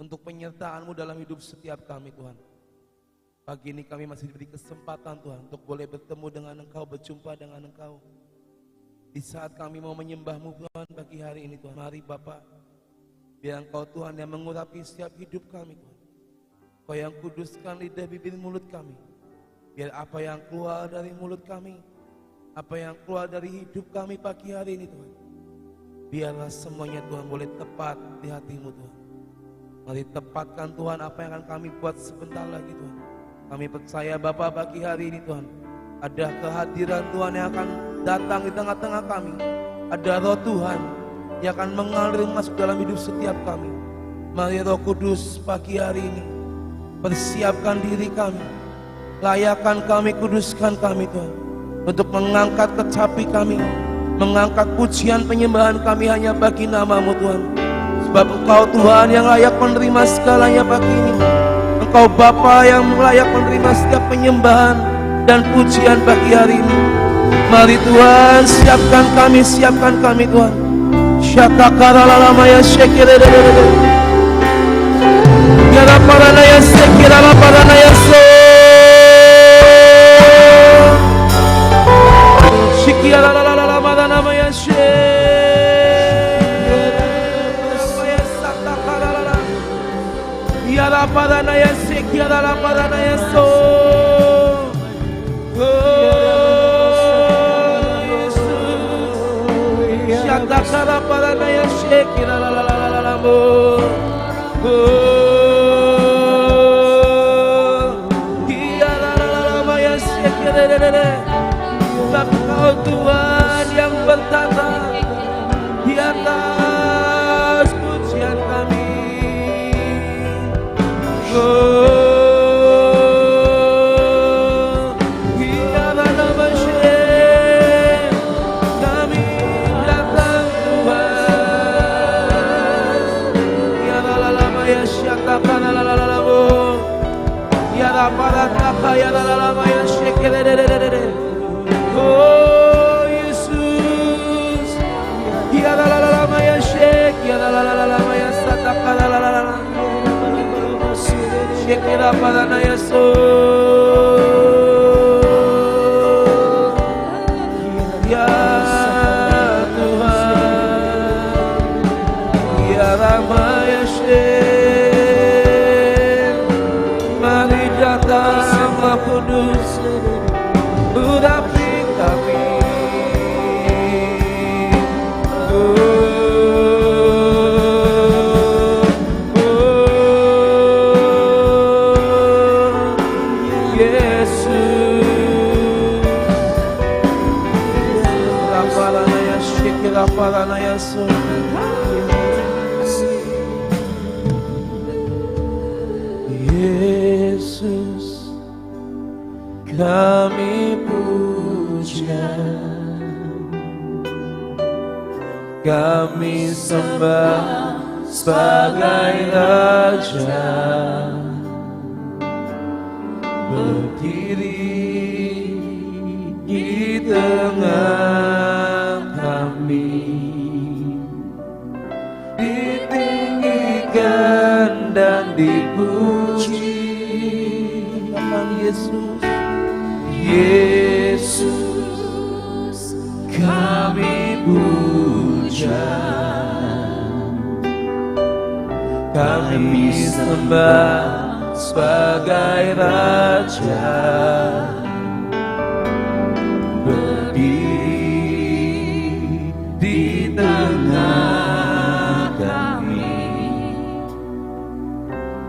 untuk penyertaan-Mu dalam hidup setiap kami Tuhan. Pagi ini kami masih diberi kesempatan Tuhan untuk boleh bertemu dengan Engkau, berjumpa dengan Engkau. Di saat kami mau menyembah-Mu Tuhan pagi hari ini Tuhan, mari Bapa, biar Engkau Tuhan yang mengurapi setiap hidup kami Tuhan. Kau yang kuduskan lidah bibir mulut kami. Biar apa yang keluar dari mulut kami, apa yang keluar dari hidup kami pagi hari ini Tuhan, biarlah semuanya Tuhan boleh tepat di hati-Mu Tuhan. Mari tepatkan Tuhan apa yang akan kami buat sebentar lagi Tuhan. Kami percaya Bapa pagi hari ini Tuhan, ada kehadiran Tuhan yang akan datang di tengah-tengah kami. Ada roh Tuhan yang akan mengalir masuk dalam hidup setiap kami. Mari Roh Kudus pagi hari ini, persiapkan diri kami, layakkan kami, kuduskan kami Tuhan, untuk mengangkat kecapi kami, mengangkat pujian penyembahan kami hanya bagi nama-Mu Tuhan. Sebab Engkau Tuhan yang layak menerima segalanya pagi ini. Engkau Bapa yang layak menerima setiap penyembahan dan pujian pagi hari ini. Mari Tuhan, siapkan kami Tuhan. Syakakaralamaya syekirere. Yara paranaya sekirala paranaya so. Shikirala maranamaya Yara paranaya sekirala paranaya so. Shakakara paranaya sekirala mo. Engkau Tuhan yang bertata di atas pujian kami. Kami datang Tuhan. Ya lalama ya syakakana lalalamu. Ya raparataka ya lalama ya syekere. Oh Yesus, ya la la la maya shek, ya la la la maya sataka la la la, shekira parana ya so, ya Tuhan, ya Rama ya shek, mari datang Maha Kudus, urapi kami. Yesus, rapalanaya shiki rapalanaya so. Yesus, kami puja, kami sembah sebagai Raja, berdiri di tengah kami, ditinggikan dan dipuji. Yesus, Yesus, kami puja, kami sembah sebagai Raja, berdiri di tengah kami,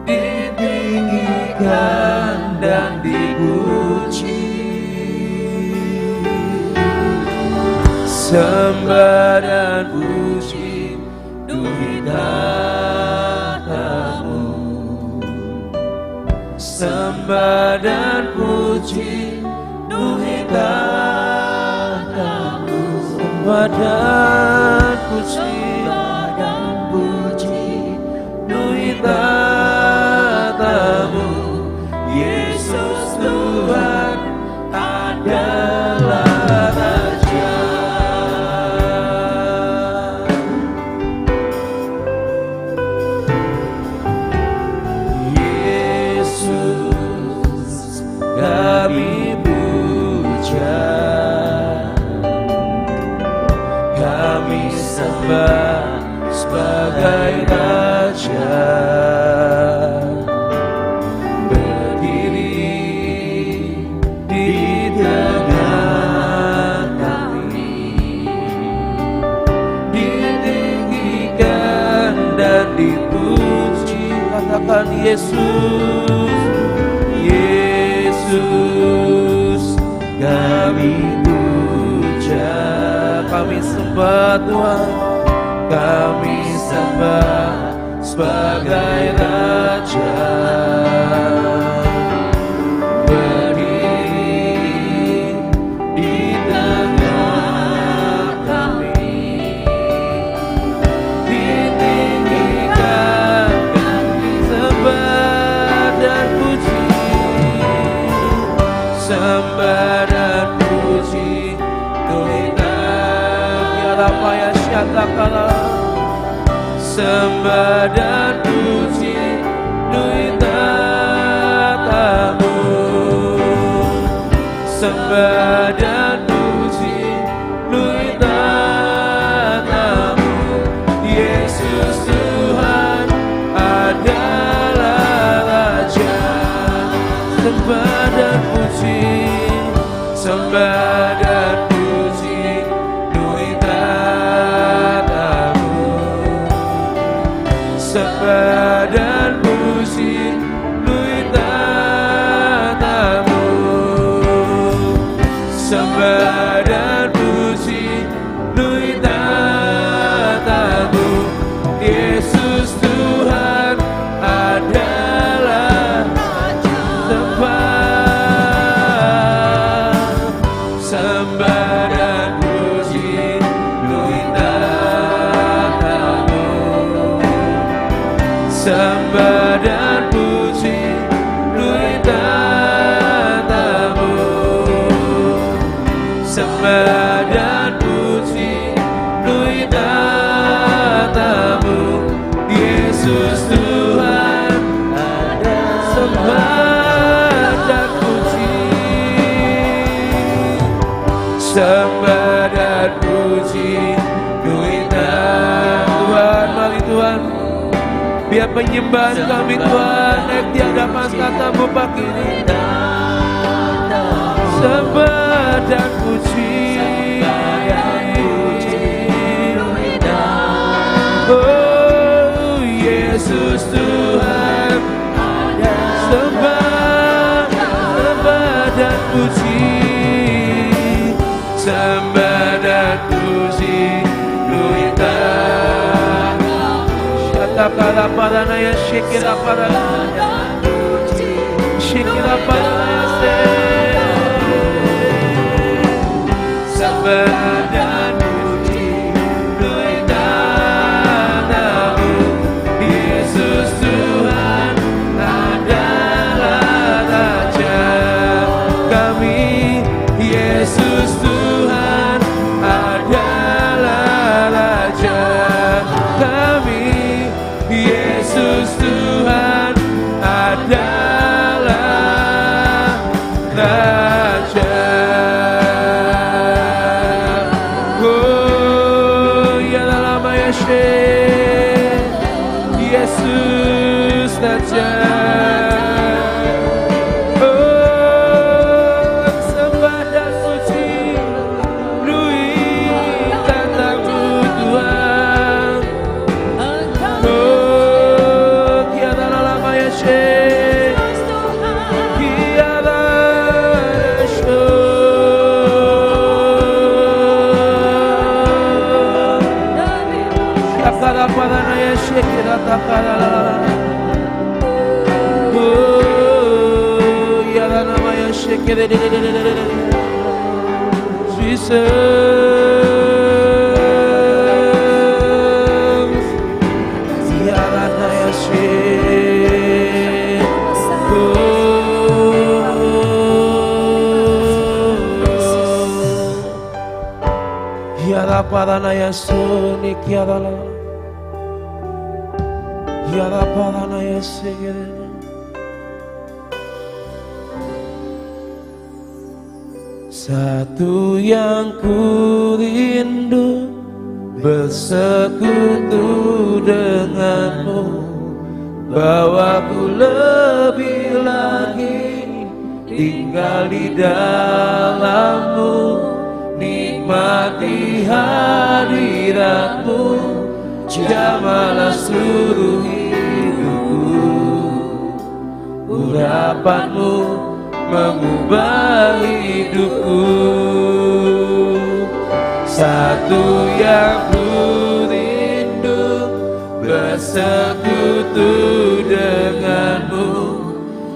ditinggikan dan dipuji. Sembah dan puji duit tatamu, sembah dan puji duit tatamu, sembah dan puji duit tatamu. Yesus Tuhan adalah Raja. sebagai Raja, berdiri di tengah kami, ditinggikan dan dipuji. Katakan Yesus, Yesus, kami puja, kami sembah Tuhan, kami sembah sebagai Raja, berdiri di tengah kami, ditinggikan, kami sembah dan puji, sembah dan puji apa ya syadakala, sembah dan puji nuitatamu, sembah dan puji nuitatamu. Yesus Tuhan adalah Raja, sembah dan puji, sembah dan puji sembah dan puji nuitatamu, sembah dan puji nuitatamu. Yesus Tuhan adalah sembah dan puji nuitatamu, sembah dan puji nuitatamu, sembah dan puji nuitatamu. Yesus Tuhan ada, sembah dan puji, sembah dan puji nuitatamu. Tuhan, mari Tuhan, biar penyembahan kami Tuhan naik di hadapan katamu pagi ini. Sembah dan puji, oh Yesus Tuhan, sembah, sembah dan puji, sembah dan puji Takala parana ya shikira parana, shikira parana se, sembah dan puji nuitatamu. Yesus Tuhan adalah Raja kami, Yesus Tuhan adalah Raja kami, Yesus Tuhan adalah Raja. Oh ya dalam Yesus Raja. Oh sembah dan puji nuitatamu Tuhan. Paranaya suni kiarala, kiara paranaya segera. Satu yang ku rindu bersekutu denganmu, bawaku lebih lagi tinggal di dalammu, nikmati hadiratmu, jamalah seluruh hidupku. Urapanmu mengubah hidupku. Satu yang ku rindu, bersekutu denganmu,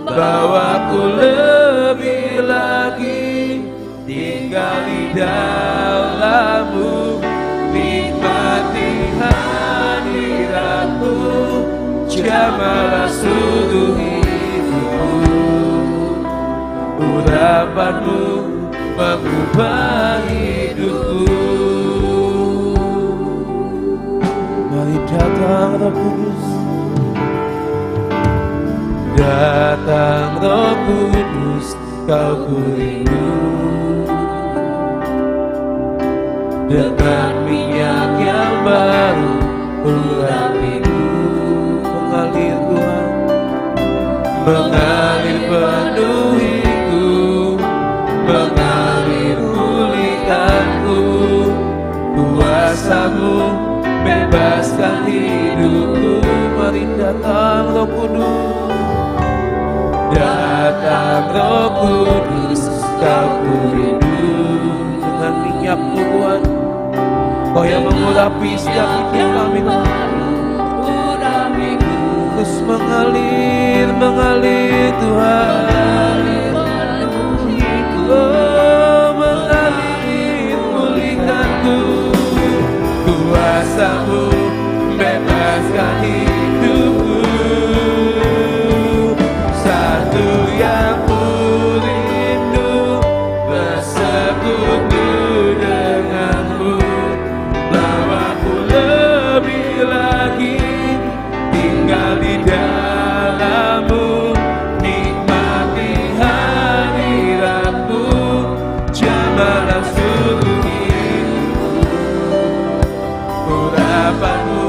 bawaku lebih lagi tinggal di dalammu, nikmati hadiratmu, jamalah seluruh hidupku. Urapanmu mengubah hidupku. Mari datang Roh Kudus, datang Roh Kudus, Kau ku rindu. Dengan minyak yang baru, urapiku. Mengalir Tuhan, mengalir penuhiku, mengalir pulihkanku. Kuasa-Mu bebaskan hidupku. Mari datang Roh Kudus, datang Roh Kudus, Kau ku rindu. Dengan minyak-Mu Tuhan, Kau yang mengurapi setiap hidup kami. Terus mengalir, mengalir Tuhan. Oh, mengalir pulihkanku. Kuasa-Mu bebaskan hidupku. Satu yang ku rindu, bersekutu denganmu, bawaku lebih lagi tinggal di dalammu, nikmati hadiratmu, jamalah seluruh hidupku. Urapanmu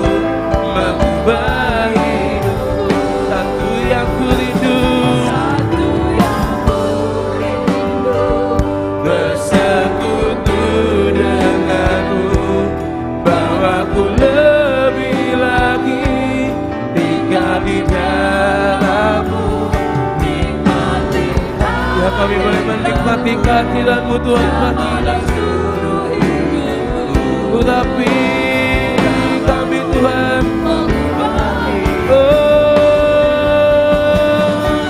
mengubah hidupku. Satu yang ku rindu, bersekutu denganmu, bawaku lebih lagi tinggal di dalammu, nikmati. Ya, kami boleh menikmati kehadiran-Mu Tuhan. Urapi kami Tuhan. Oh,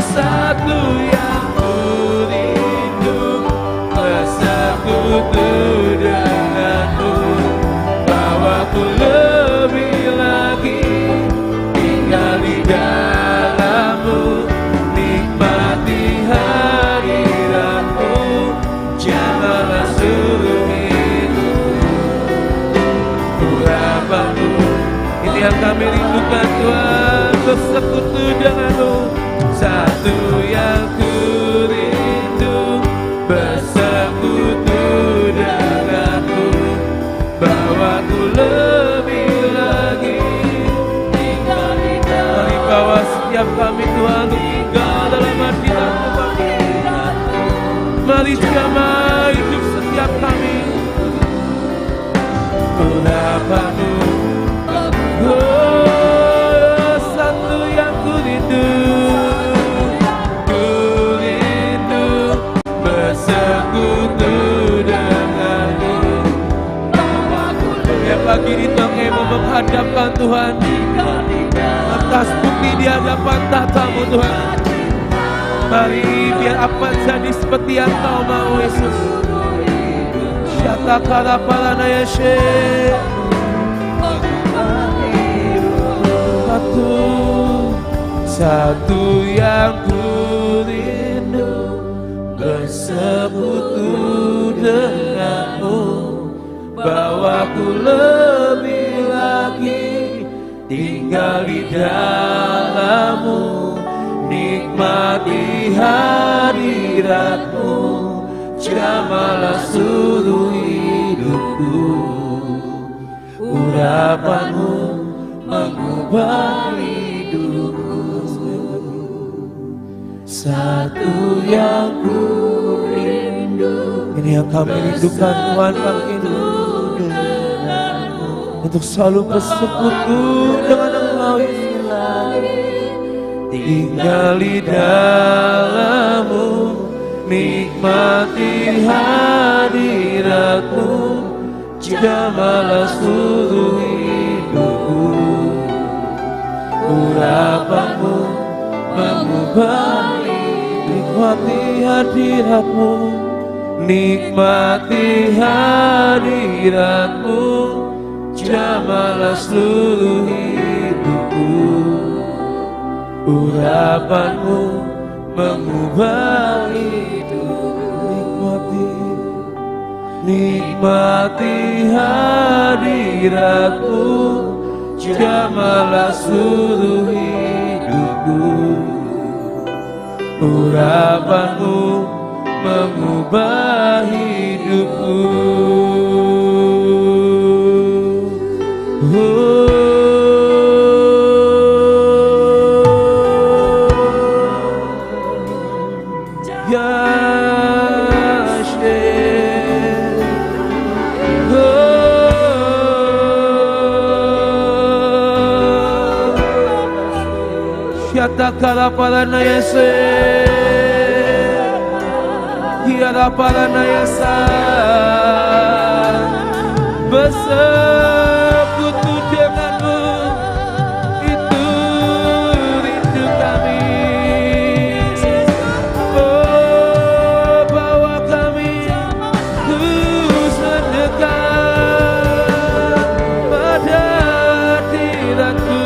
satu yang ku rindu, bersekutu denganmu, bawaku lebih lagi tinggal di dalammu, nikmati hadiratmu, jamalah seluruh hidupku. Urapanmu, ini yang kami rindukan Tuhan, bersekutu denganmu. Satu yang ku rindu, bersekutu denganmu, bawaku lebih lagi tinggal di dalammu. Mari bawa setiap kami Tuhan, tinggal dalam hadirat-Mu. Mari jamah hidup setiap kami. Urapanmu, oh, satu yang ku rindu, bersekutu denganmu. Ya, pagi ini kami mau menghadapkan Tuhan atas bukti di hadapan tahta-Mu Tuhan. Mari biar apa jadi seperti yang Kau mau Yesus. Syatakara palana Yeshe. Satu yang ku rindu, bersekutu denganmu, bawaku lebih lagi tinggal di dalammu, nikmati hadiratmu, jamalah seluruh hidupku. urapan-Mu mengubah hidupku. Satu yang ku rindu, ini yang kami rindukan Tuhan pagi ini, untuk selalu bersekutu dengan Engkau Yesus, tinggal di dalam-Mu, nikmati hadirat-Mu, jamahlah seluruh hidupku. Urapan-Mu mengubah, nikmati hadirat-Mu, nikmati hadirat-Mu, jamahlah seluruh hidupku. Urapan-Mu mengubah hidup, nikmati hadirat-Mu, jamahlah seluruh hidupku. Urapan-Mu mengubah hidupku. Kala para nayase, kiara para nayasa, bersekutu denganmu, itu rindu kami. Oh, bawa kami terus mendekat pada hadirat-Mu.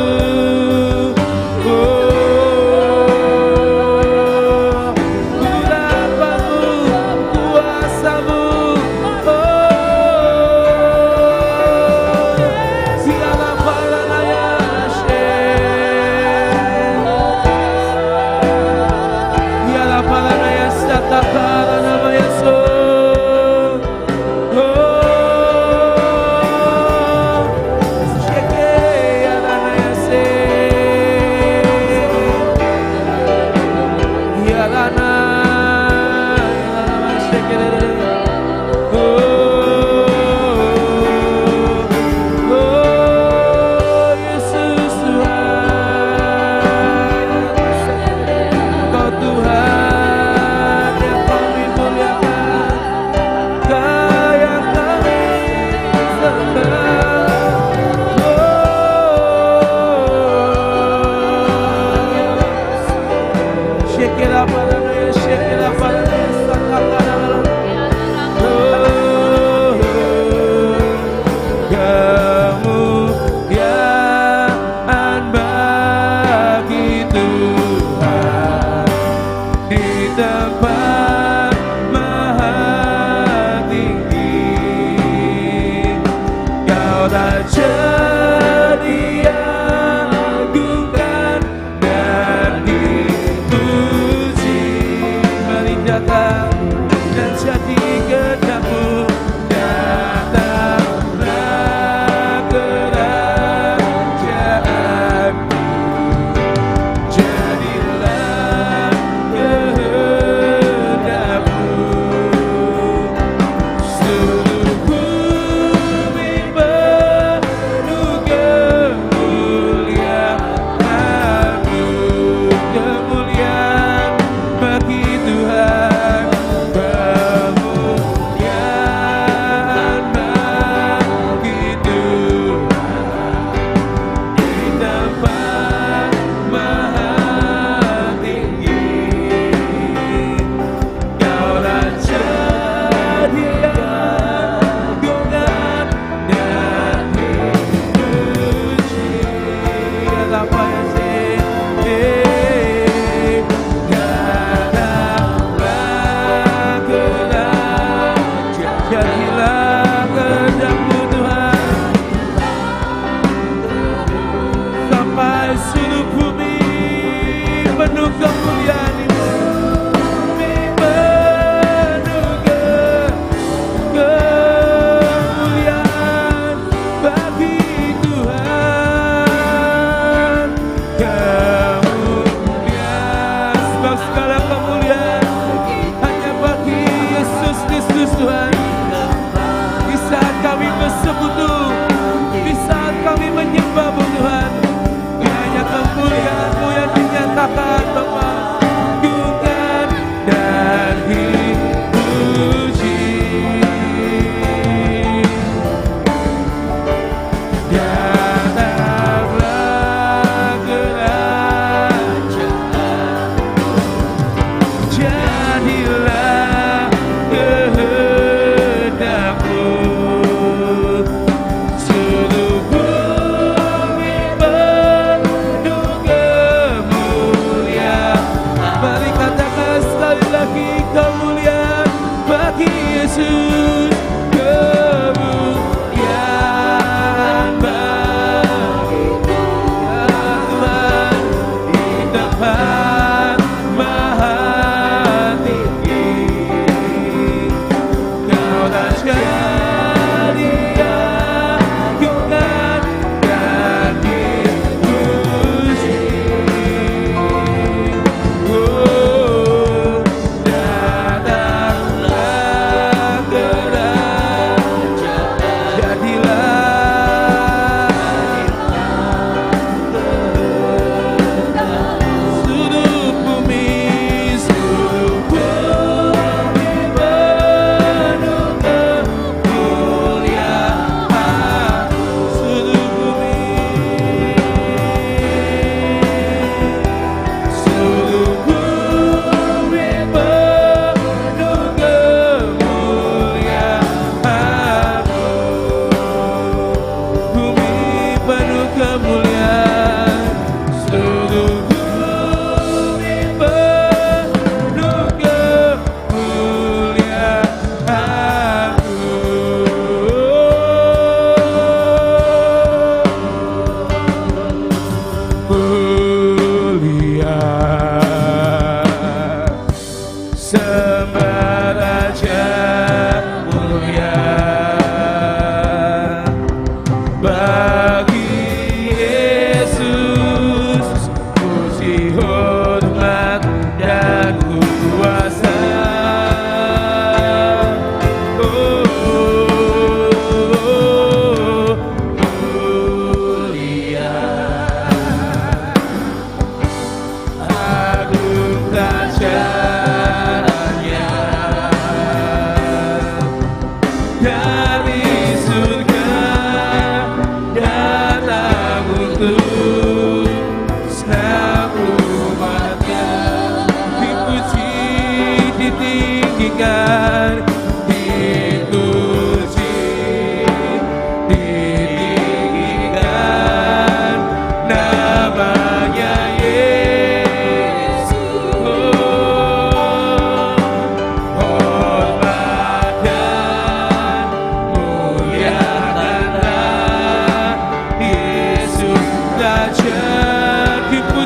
Kemuliaan bagi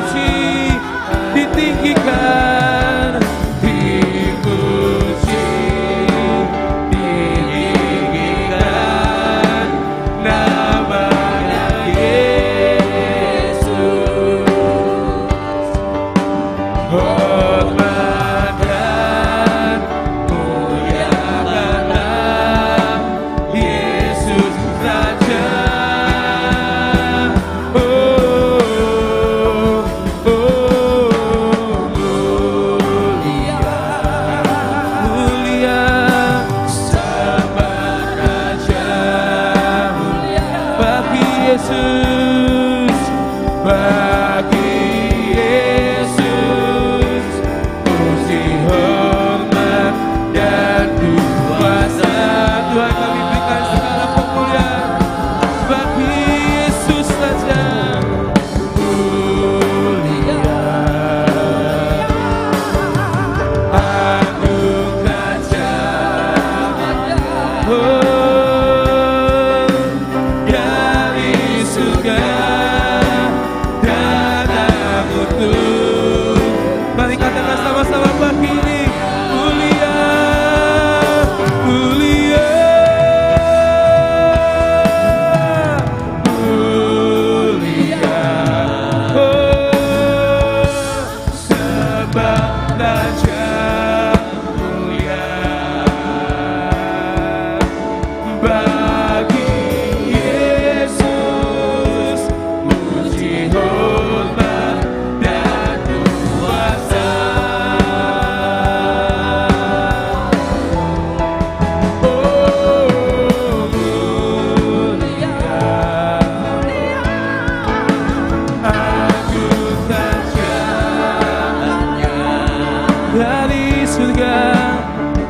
dipuji, ditinggikan, dipuji, ditinggikan, namanya Yesus. Hormat dan muliakanlah Yesus Raja. Yesus, bagi Yesus puji hormat dan kuasa. Tuhan, kami berikan segala kemuliaan bagi Yesus saja. Mulia anugerah jalannya. Mari katakan sama-sama pagi ini, mulia, mulia, mulia, oh, sebab Raja mulia bagi Yesus, puji hormat dan kuasa. Oh, mulia anugerah jalannya dari surga,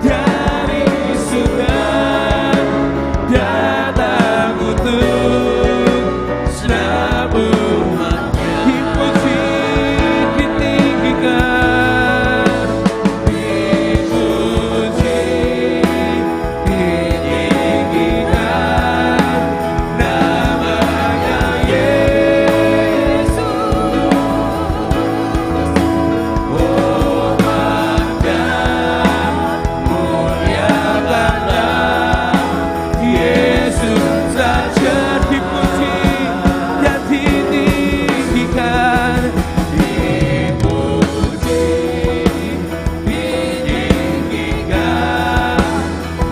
dari surga datang untuk selamanya. Dipuji, ditinggikan, dipuji, ditinggikan, namanya Yesus. Hormat dan muliakanlah Yesus saja. Dipuji dan ditinggikan, dipuji, ditinggikan,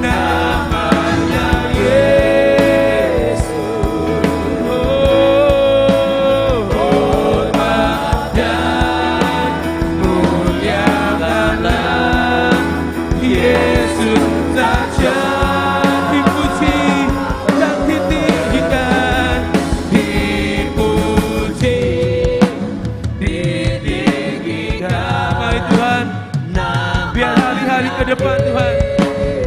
namanya Yesus. Oh, hormat dan muliakanlah Yesus saja. Dipuji dan ditinggikan, dipuji, ditinggikan. Mari Tuhan, biar hari-hari ke depan Tuhan,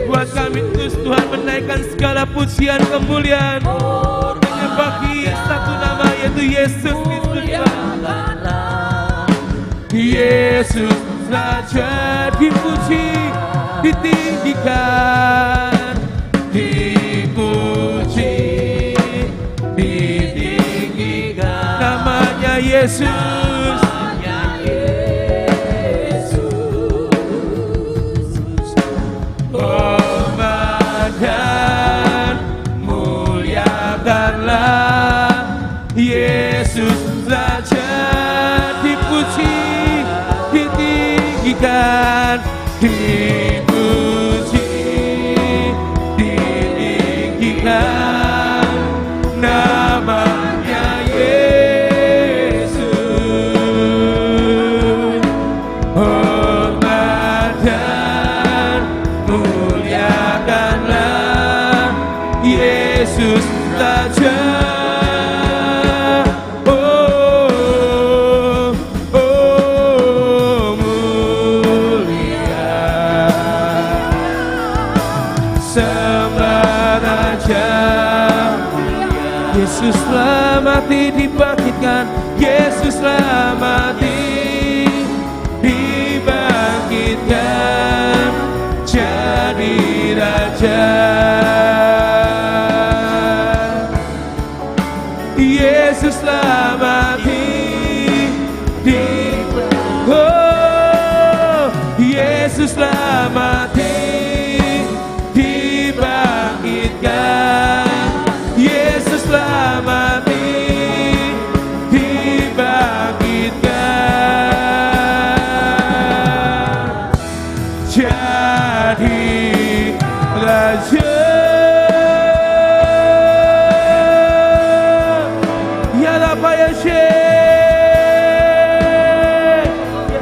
buat kami terus Tuhan menaikkan segala pujian kemuliaan hanya bagi satu nama, yaitu Yesus Kristus Tuhan. Yesus saja dipuji, ditinggikan, dipuji, ditinggikan, namanya Yesus. Hormat dan muliakanlah Yesus saja. Dipuji, ditinggikan, dipuji, ditinggikan, namanya Yesus. Hormat dan muliakanlah Yesus saja. Yesus telah mati, dibangkitkan. Yesus telah mati, dibangkitkan, jadi Raja. Yesus telah mati, Yesus telah mati, dibangkitkan. Yesus telah mati, dibangkitkan. Jadi raja. Ya Rabbi ya Syekh,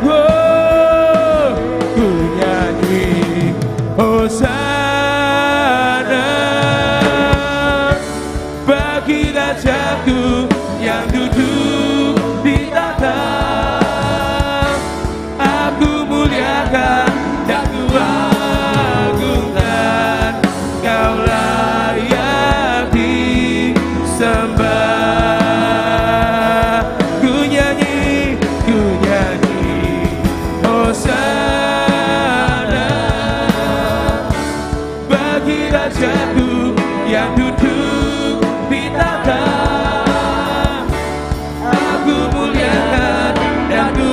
oh, ku nyanyi Hosana bagi Rajaku yang duduk di tahta. Aku muliakan dan ku agungkan, Kau layak disembah. Ku nyanyi Hosana bagi Rajaku yang duduk di tahta. Aku muliakan dan ku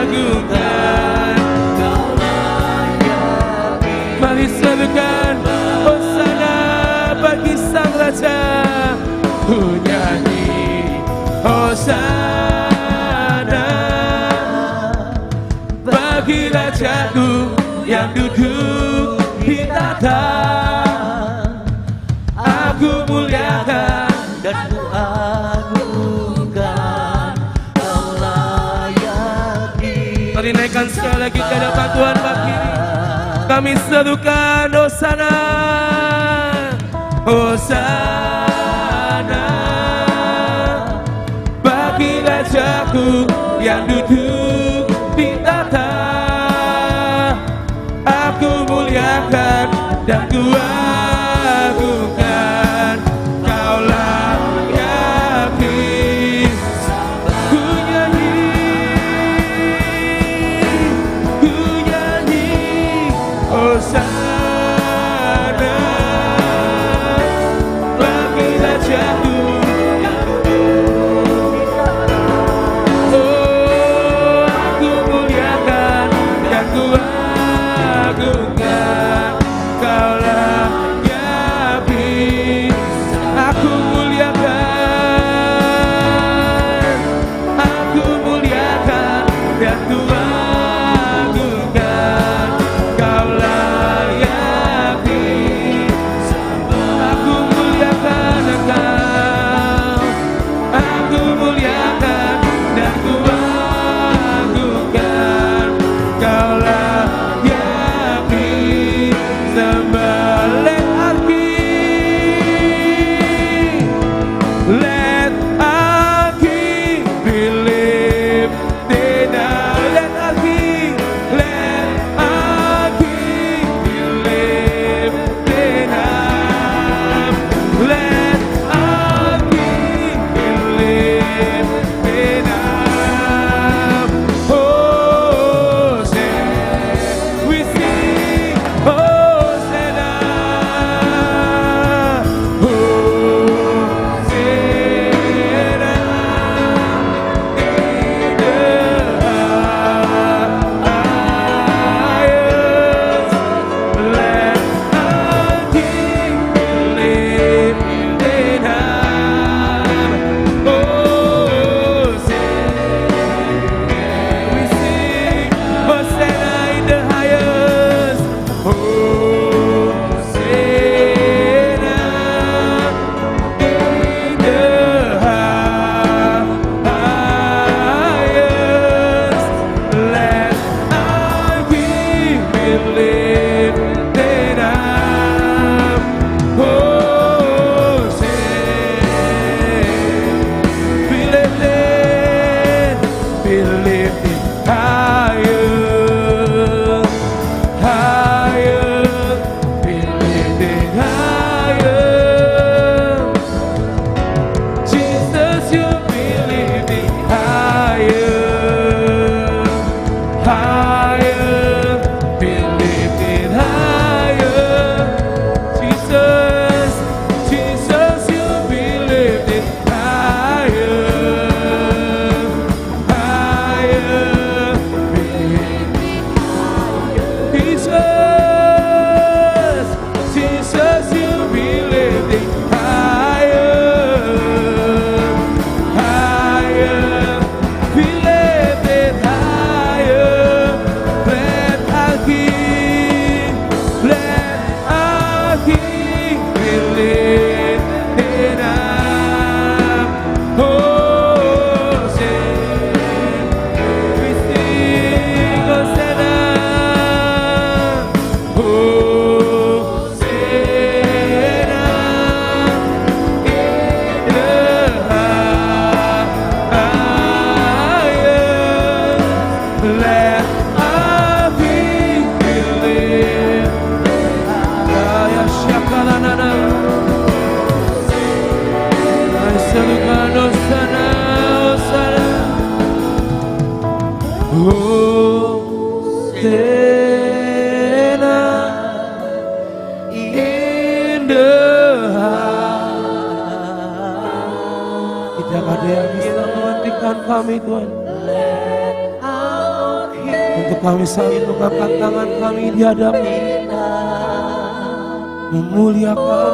agungkan, Kau layak. Mari serukan Hosana bagi Sang Raja. Ku nyanyi Hosana bagi Rajaku yang duduk di tahta. Aku muliakan dan ku agungkan, Kau layak. Mari naikkan sekali lagi ke hadapan Tuhan pagi ini. Kami serukan Hosana, Hosana bagi Rajaku yang duduk di tahta. Aku muliakan dan ku agungkan, Kau layak disembah. Ku nyanyi Hosana bagi Rajaku yang duduk di tahta. Oh, aku muliakan dan ku agungkan, Kau layak disembah. Aku muliakan dan ku agungkan, Kau layak disembah. Aku muliakan Engkau, aku muliakan dan ku agungkan, Kau layak disembah. Let our King be lifted in the heart. Tidak ada yang bisa menghentikan kami Tuhan. Untuk kami saling mengangkat tangan kami di hadapan, memuliakan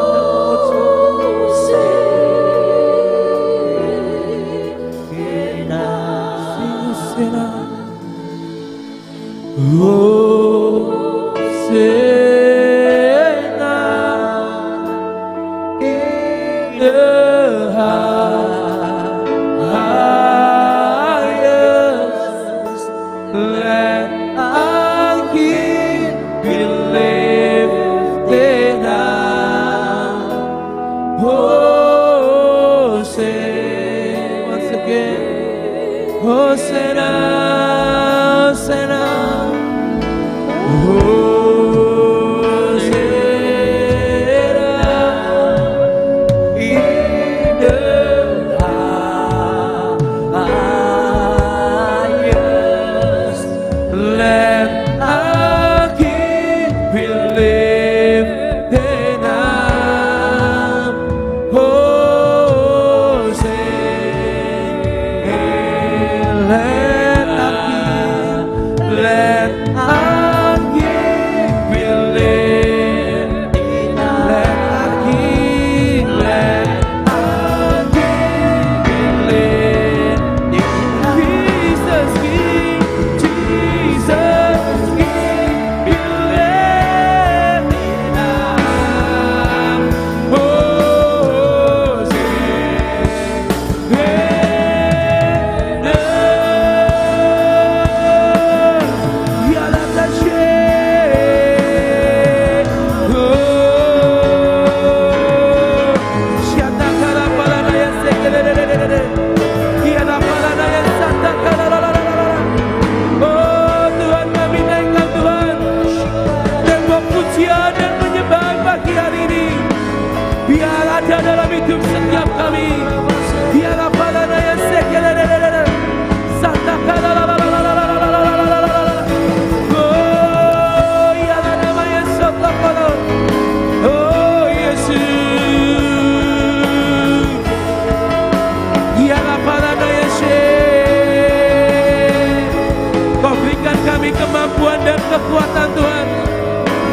dan kemampuan dan kekuatan Tuhan,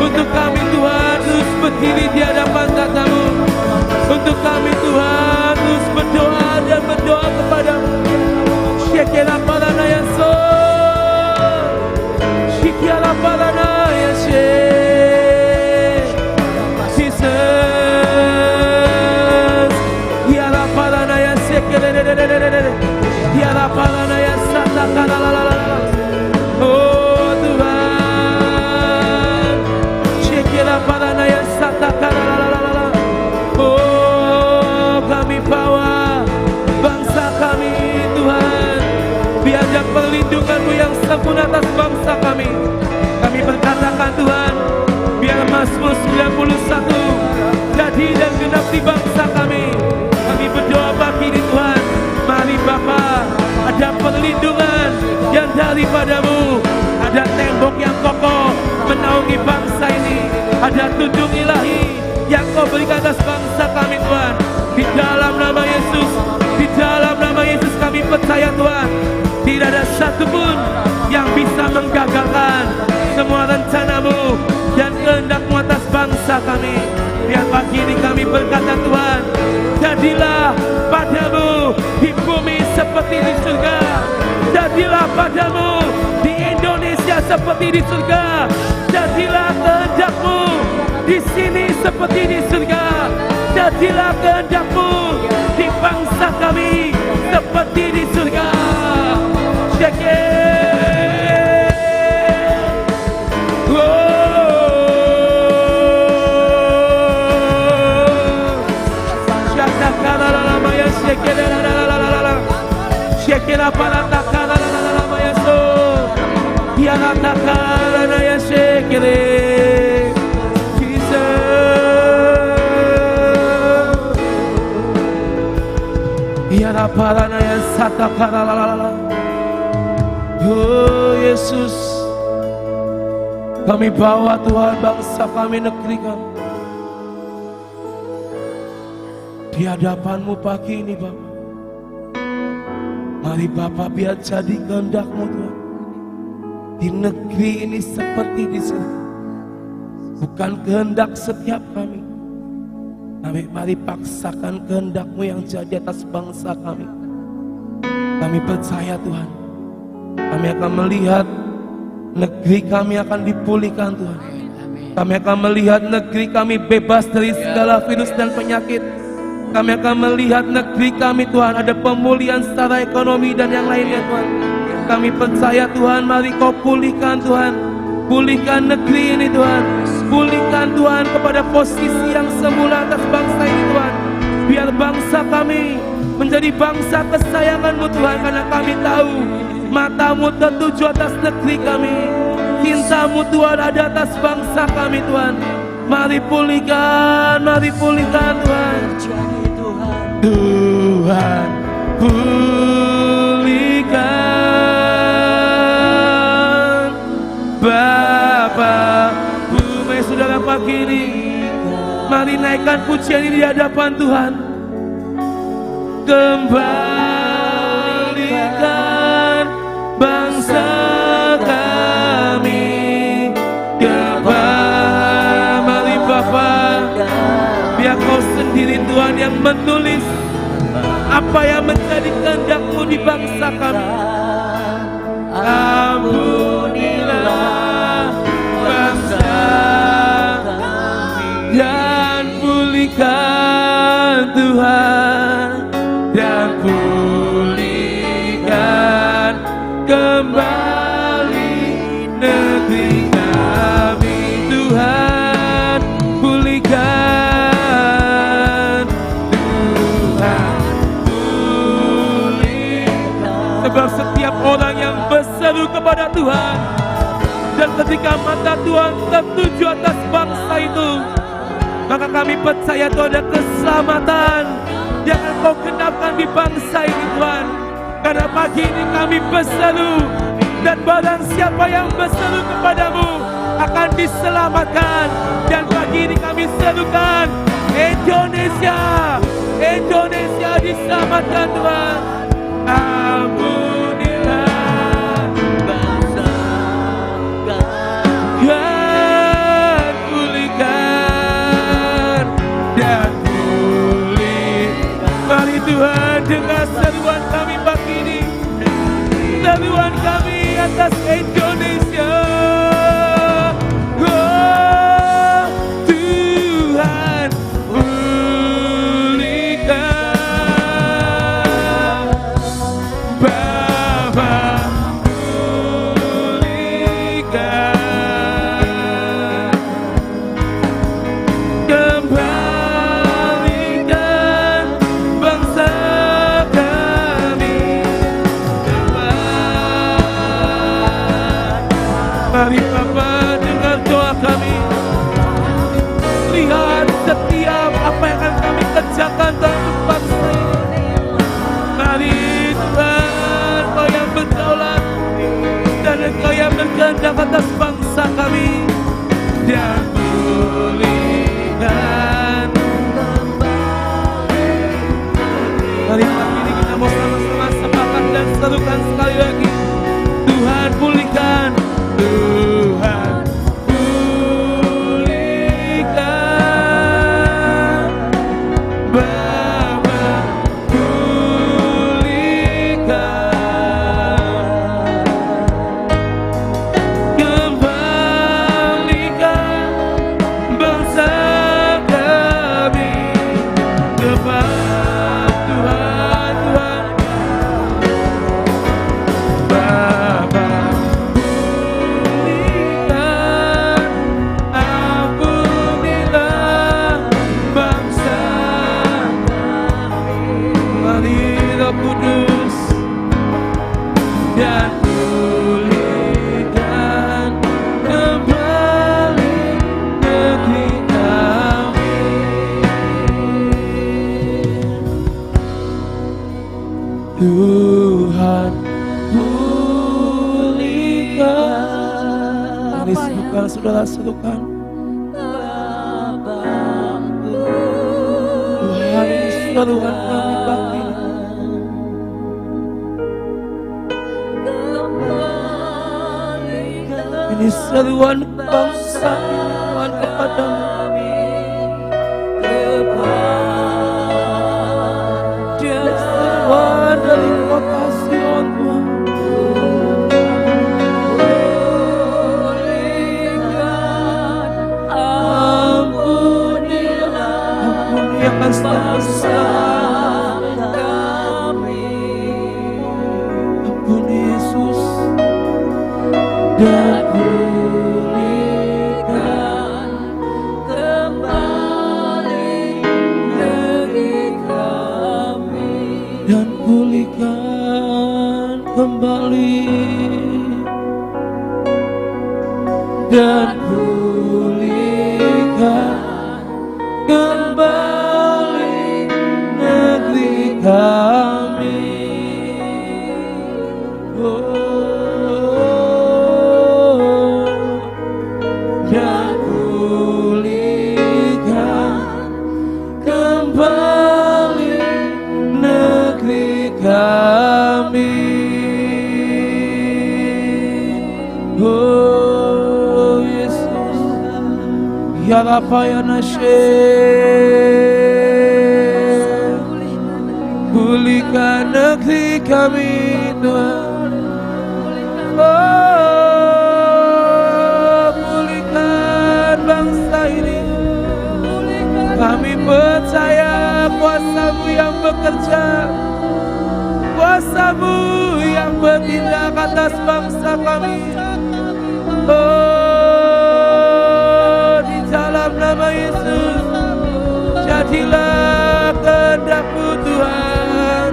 untuk kami Tuhan terus berdiri di hadapan tatamu, untuk kami Tuhan terus berdoa dan berdoa kepadamu. Shekela parana ya so, shekela parana ya she, Jesus, yala parana ya shekela, yala parana ya sata kala. Oh Tuhan, shekela parana ya sata kala. Oh kami bawa bangsa kami Tuhan, biarlah perlindungan-Mu yang sempurna atas bangsa kami. Kami berkatakan Tuhan, biar Mazmur 91 jadi dan genap di bangsa kami. Kami berdoa bagi ini Tuhan, mari Bapa, ada perlindungan yang daripada-Mu, ada tembok yang kokoh menaungi bangsa ini, ada tunjuk ilahi yang Kau berikan atas bangsa kami Tuhan. Di dalam nama Yesus, di dalam nama Yesus kami percaya Tuhan, tidak ada satupun yang bisa menggagalkan semua rencana-Mu dan kehendak-Mu atas bangsa kami. Biar pagi ini kami berkata Tuhan, jadilah padamu di bumi seperti di surga, jadilah padamu di Indonesia seperti di surga, jadilah kehendak-Mu di sini seperti di surga, jadilah kehendak-Mu di bangsa kami seperti di surga. Shekela palata kala la maya so, yana takala na ya shekele, Jesus. Yana palana ya sata kala la. Oh Yesus, Kami bawa Tuhan bangsa kami, negeri kami di hadapan-Mu pagi ini Bapa. Mari Bapa, biar jadi kehendak-Mu Tuhan di negeri ini seperti di surga. Bukan kehendak setiap kami, tapi mari paksakan kehendak-Mu yang jadi atas bangsa kami. Kami percaya Tuhan, kami akan melihat negeri kami akan dipulihkan Tuhan. Kami akan melihat negeri kami bebas dari segala virus dan penyakit. Kami akan melihat negeri kami Tuhan ada pemulihan secara ekonomi dan yang lainnya Tuhan. Kami percaya Tuhan, mari Kau pulihkan Tuhan. Pulihkan negeri ini Tuhan. Pulihkan Tuhan kepada posisi yang semula atas bangsa ini Tuhan. Biar bangsa kami menjadi bangsa kesayangan-Mu Tuhan. Karena kami tahu mata-Mu tertuju atas negeri kami. Cinta-Mu Tuhan ada atas bangsa kami Tuhan. Mari pulihkan Tuhan. Tuhan pulihkan Bapa. Bumi saudara pagi ini, mari naikkan pujian ini di hadapan Tuhan. Kembalikan bangsa kami kepada, mari Bapa, biar Kau sendiri Tuhan yang menulis apa yang menjadi kehendak-Mu di bangsa kami. Ampunilah bangsa dan pulihkan Tuhan, dan pulihkan kembali negeri kami Tuhan. Pulihkan Tuhan, pulihkan. Sebab setiap orang yang berseru kepada Tuhan, dan ketika mata Tuhan tertuju atas bangsa itu, maka kami percaya Tuhan ada keselamatan yang akan Kau genapkan di bangsa ini Tuhan. Karena pagi ini kami berseru, dan barang siapa yang berseru kepadamu akan diselamatkan. Dan pagi ini kami serukan Indonesia, Indonesia diselamatkan Tuhan. Ampunilah bangsa kami, dan pulihkan, dan pulih. Mari Tuhan, dengar seruan kami pagi ini, seruan kami atas Indonesia. Oh Tuhan, pulihkan Bapa, pulihkan, kembalikan bangsa kami kembali. Mari Bapa, dengar doa kami. Lihat setiap apa yang akan kami kerjakan dalam bangsa ini. Mari Tuhan, Kau yang berdaulat, dan Engkau yang berkehendak atas bangsa kami. Dan pulihkan. Mari pagi ini kita mau sama-sama sepakat dan serukan sekali lagi. Tuhan pulihkan, Tuhan pulihkan Bapa, pulihkan, kembalikan bangsa kami kepada Tuhan, Tuhan Bapa. Kudus dan pulihkan kembali negeri kami. Tuhan pulihkan. Mari sembuhkan, saudara sembuhkan. Tuhan, ini seruan kami pagi ini. Ini seruan bangsa ini Tuhan kepadamu. Seruan dari kota Sion Tuhan. Ampunikan bangsa kami. Ampuni Yesus dan pulihkan kembali negeri kami. Dan pulihkan kembali. Dan pulihkan kembali negeri kami. Dan pulihkan kembali negeri kami. Oh Yesus, ya Bapa ya Nasyir, pulihkan negeri kami Tuhan. Oh, pulihkan bangsa ini. Kami percaya kuasa-Mu yang bekerja, kuasa-Mu yang bertindak atas bangsa kami. Oh, di dalam nama Yesus, jadilah kehendak-Mu Tuhan,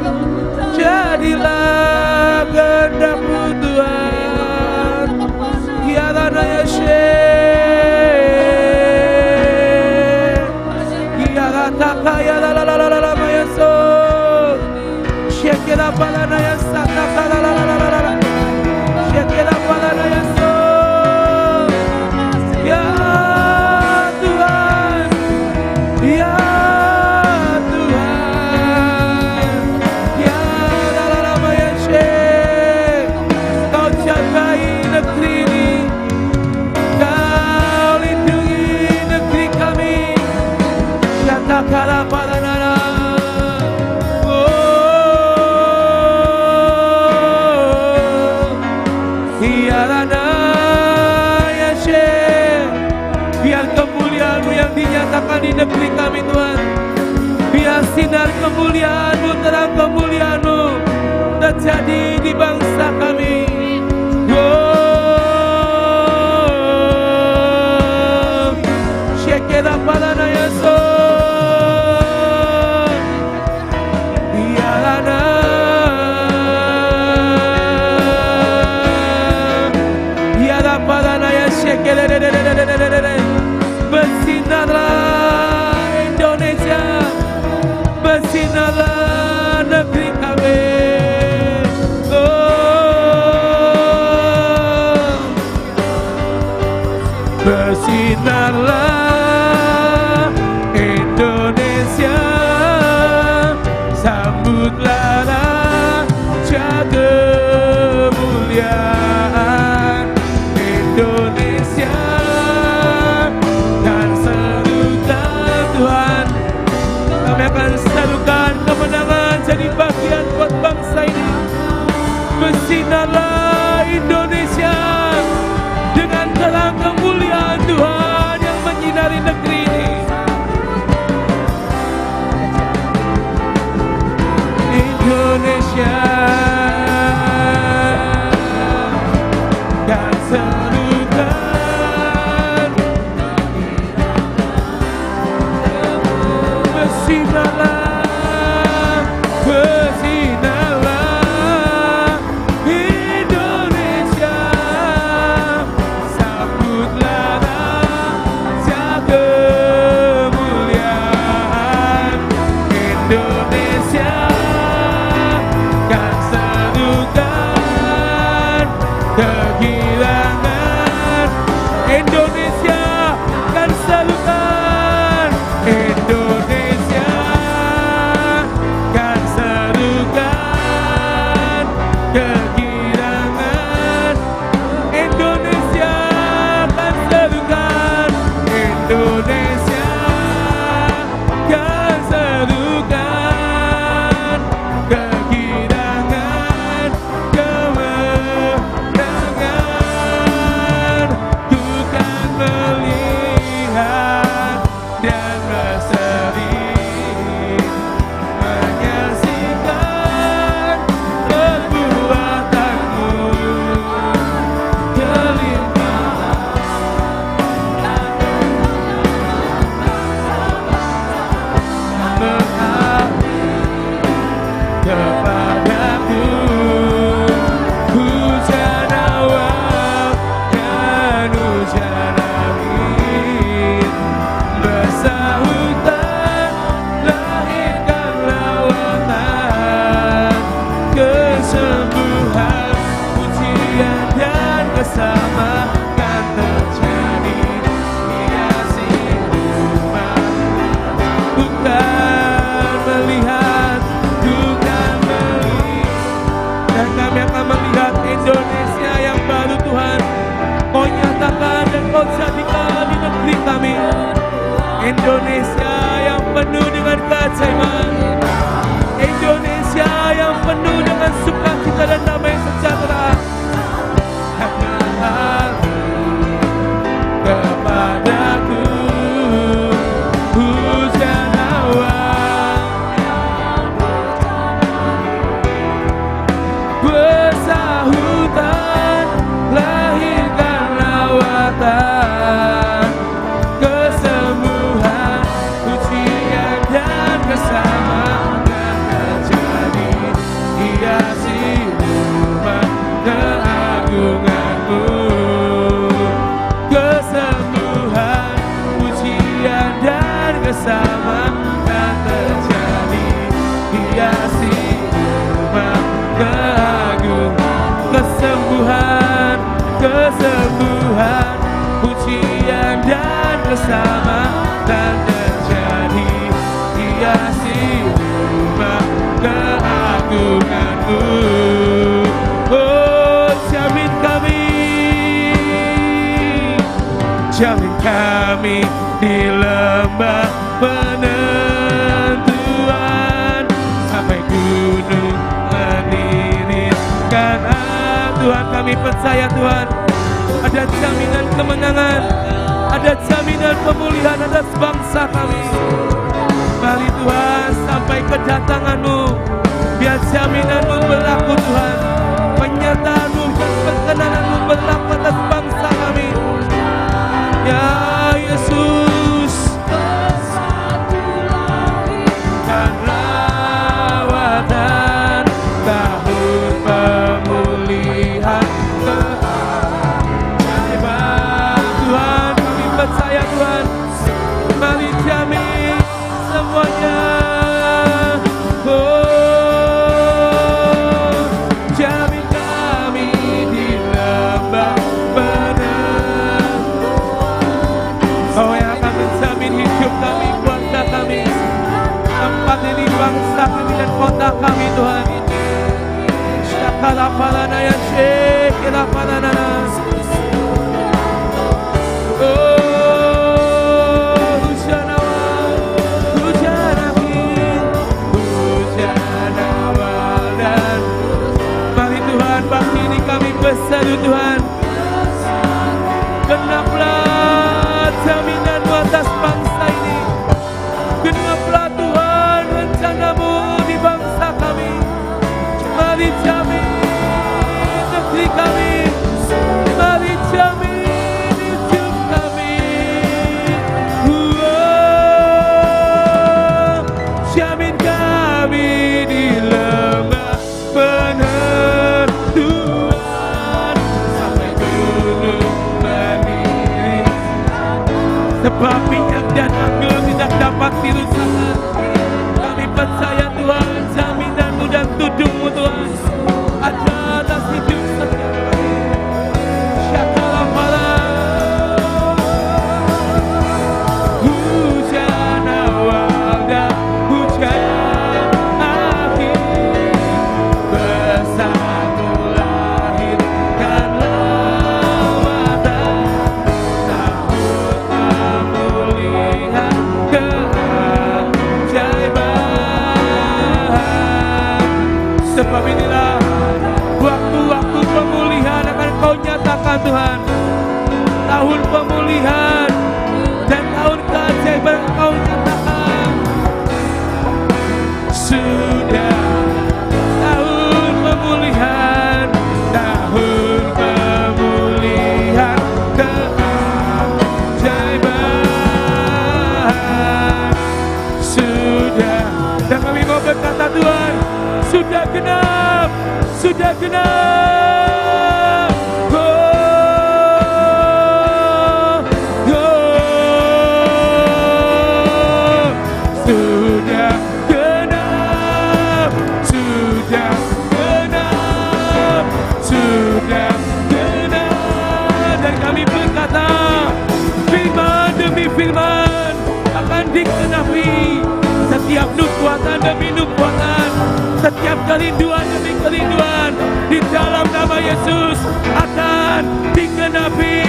jadilah kehendak-Mu Tuhan. Ya Rana Yashe, ya Rataka ya la la la la la la Yesus, Shekela Palana Yasaka la la la la la la, Shekela Palana Yesus. Ya Tuhan, ya Tuhan, ya la la la la Yashe, Kau jagai negeri ini, Kau lindungi negeri kami. Yatakala Paranana. Biar kemuliaan-Mu yang dinyatakan di negeri kami Tuhan, biar sinar kemuliaan-Mu, terang kemuliaan-Mu terjadi di bangsa kami. Oh, Shekera Palana Yesus, Biarana, Biara Palana Yesekera. Bersinarlah Indonesia, bersinarlah negeri kami. Oh, bersinarlah Indonesia, sambutlah raja kemuliaan Indonesia. Kami akan serukan kemenangan jadi bagian buat bangsa ini. Bersinarlah Indonesia dengan terang kemuliaan Tuhan yang menyinari negeri ini. Indonesia kan serukan, bersinarlah, bersinarlah Indonesia, sambutlah raja kemuliaan Indonesia kan keagungan-Mu, kesembuhan, pujian dan kesamaan terjadi, hiasi rumah keagungan, kesembuhan, kesembuhan, pujian dan kesamaan terjadi, hiasi rumah keagungan-Mu. Oh, jamin kami di lembah penentuan, sampai gunung mengirimkan. Tuhan, kami percaya Tuhan, ada jaminan kemenangan, ada jaminan pemulihan atas bangsa kami. Mari Tuhan, sampai kedatangan-Mu, biar jaminan-Mu berlaku Tuhan, penyertaan-Mu dan perkenanan-Mu berlaku atas bangsa kami. Ya Yesus, dan lawatan tahun pemulihan keajaiban. Tuhan, kami percaya Tuhan, mari jamin semuanya. Oh, jamin kami di lembah penentuan. Oh, yang akan menjamin hidup kami, keluarga kami, tempat ini, bangsa kami dan kota kami Tuhan. Syakala palana ya syekila palana. Oh, hujana dan mari Tuhan, pagi ini kami berseru Tuhan, genaplah jaminan-Mu atas bangsa ini, genaplah Tuhan rencana-Mu di bangsa kami. Mari jamin negeri kami, mari jamin hidup kami. Jamin kami di lembah penentuan, sampai gunung berdiri, sebab minyak dan anggur tidak dapat dirusakkan. Kami percaya Tuhan, jaminan-Mu dan tudung-Mu Tuhan ada atas hidup setiap kami. Syakala pala hujan awal dan hujan akhir, bersatu lahirkan lawatan tahun pemulihan keajaiban. Sebab inilah waktu-waktu pemulihan akan Kau nyatakan Tuhan, tahun pemulihan dan tahun keajaiban Kau nyatakan. Sudah tahun pemulihan, tahun pemulihan keajaiban. Sudah, dan kami mau berkata Tuhan, sudah genap, sudah genap. Sudah genap, sudah genap, sudah genap. Dan kami berkata, firman demi firman akan dikenapi, setiap nubuatan demi nubuatan, setiap kerinduan demi kerinduan di dalam nama Yesus akan dikenapi.